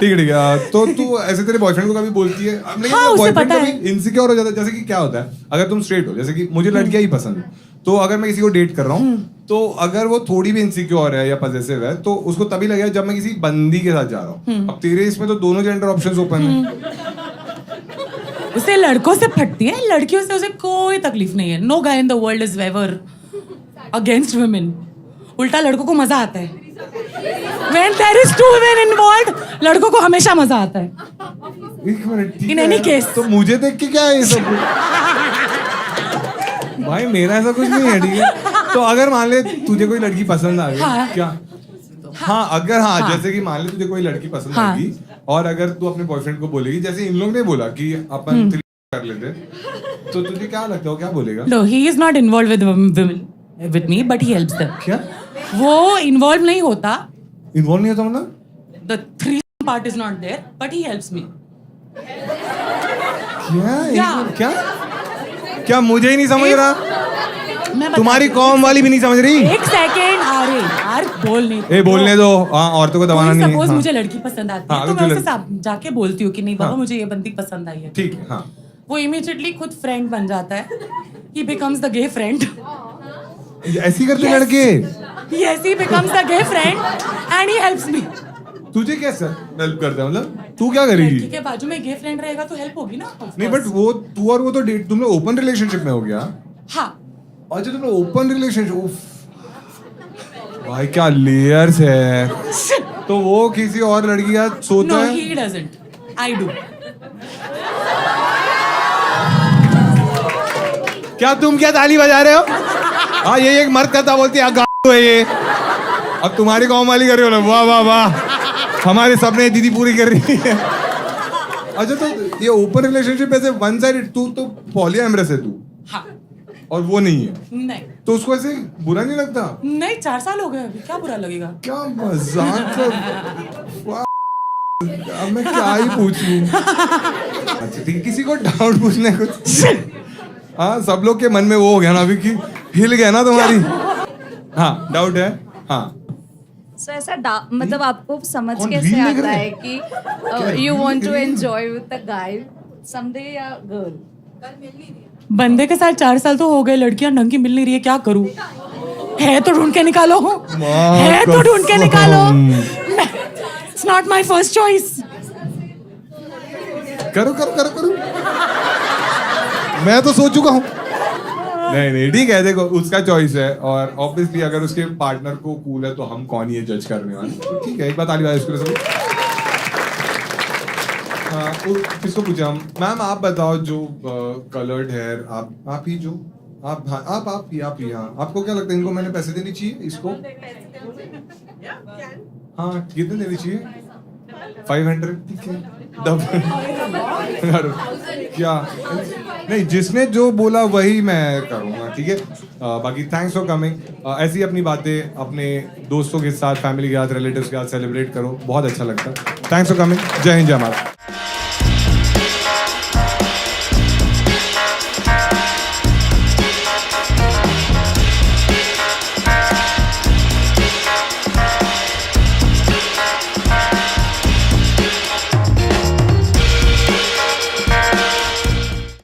ठीक है ठीक है। तो तू ऐसे तेरे बॉयफ्रेंड को कभी बोलती है? लेकिन हाँ, उसे बॉयफ्रेंड पता कभी है। इनसिक्योर हो जाता है? जैसे कि क्या होता है, अगर तुम स्ट्रेट हो, जैसे कि मुझे लड़कियां ही पसंद है, तो अगर मैं किसी को डेट कर रहा हूँ तो अगर वो थोड़ी भी इनसिक्योर है या पॉसेसिव है तो उसको तभी लगेगा जब मैं किसी बंदी के साथ जा रहा हूँ। अब तेरे इसमें तो दोनों जेंडर ऑप्शंस ओपन है। उसे लड़कों से फटती है, लड़कियों से उसे कोई तकलीफ नहीं है। No guy in the world is ever against women. उल्टा लड़कों को मजा आता है। When there is 2 women involved, लड़कों को हमेशा मजा आता है। एक मिनट, ठीक In है। any case. तो मुझे देख के क्या है ये सब? भाई मेरा ऐसा कुछ नहीं है, ठीक है। तो अगर मान ले तुझे कोई लड़की पसंद आ गई, हाँ। क्या? हाँ, अगर हाँ, हाँ। जैसे कि मान ले तुझे कोई लड़की पसंद हाँ। आएगी और अगर तू अपने बॉयफ्रेंड को बोलेगी, जैसे इन लोग ने बोला कि अपन 3 कर लेते, तो तुझे क्या लगता है वो क्या बोलेगा? No, he is not involved with women, with me, but he helps them. क्या वो इन्वॉल्व नहीं होता, इन्वॉल्व नहीं होता मतलब? the 3 part is not there, but he helps me. क्या एक क्या? मिनट, क्या क्या मुझे ही नहीं समझ रहा? मैं तुम्हारी कॉम वाली भी नहीं समझ रही? एक सेकेंड, अरे यार बोल नहीं। ए, बोलने दो। हाँ, औरतों को दबाना नहीं है। सपोज हाँ। मुझे लड़की पसंद आती हाँ, है तो अगर मैं तू उससे जाके बोलती हूँ कि नहीं बाबा हाँ। मुझे ये बंदी पसंद आई है। ठीक है, हाँ। वो इमीडिएटली खुद फ्रेंड बन जाता है। He becomes the gay friend. ऐसी करते लड़के? Yes, he becomes the gay friend and he helps me. तुझे कैसे हेल्प करता है? मतलब तू क्या करेगी? लड़की के बाजू में गे फ्रेंड रहेगा तो हेल्प होगी ना? Of नहीं, course. बट वो तू और वो तो डेट, तुम लोग ओपन रिलेशनशिप में हो गया। हाँ, अच्छा तुमने ओपन रिलेशनशिप, भाई क्या लेयर्स है। तो वो किसी और लड़की का सोचता No, है? he doesn't. I do. क्या तुम क्या ताली बजा रहे हो? हाँ ये एक मर्द करता बोलती है गाँव है ये। अब तुम्हारी कौन वाली कर रही हो ना? वाह वाह वाह, हमारे सपने दीदी पूरी कर रही है। अच्छा तो ये ओपन रिलेशनशिप ऐसे वन साइड, तू तो पॉलीएमरस है तू, हाँ. और वो नहीं है, नहीं. तो उसको ऐसे बुरा नहीं लगता? नहीं, 4 साल हो गए अभी, क्या बुरा लगेगा? क्या मजाक कर, अब मैं क्या ही पूछूं। अच्छा ठीक है, किसी को डाउट पूछने कुछ? हाँ सब लोग के मन में वो हो गया ना अभी कि हिल गया ना तुम्हारी। हाँ डाउट है, हाँ। सो ऐसा मतलब आपको समझ कौन कैसे रील देख आता रहे है हैं? कि क्या यू रील वांट देख टू रही है? Enjoy with the guy someday या गर्ल? बंदे के साथ 4 साल तो हो गए, लड़कियां ढंग की मिल नहीं रही है, क्या करूं? है तो ढूंढ के निकालो, है तो ढूंढ के निकालो। It's not my first choice. करो करो करो करो, मैं तो सोच चुका हूँ। नहीं नहीं ठीक है, देखो उसका चॉइस है, और ऑब्वियसली अगर उसके पार्टनर को कूल है तो हम कौन ही है जज करने वाले। तो ठीक है, एक बात ताली बजाओ इसके लिए सभी। हाँ किसको पूछे हम? मैम आप बताओ, जो कलर्ड हेयर, आप ही जो आप, हाँ आप ही हाँ, आपको क्या लगता है इनको मैंने पैसे देनी चाहिए इसको? हाँ कितने देनी चाहिए? 500, ठीक है डबल। क्या नहीं, जिसने जो बोला वही मैं करूँगा, ठीक है। बाकी थैंक्स फॉर कमिंग। ऐसी अपनी बातें अपने दोस्तों के साथ, फैमिली के साथ, रिलेटिव्स के साथ सेलिब्रेट करो, बहुत अच्छा लगता है। Thanks for coming. जय हिंद जय भारत।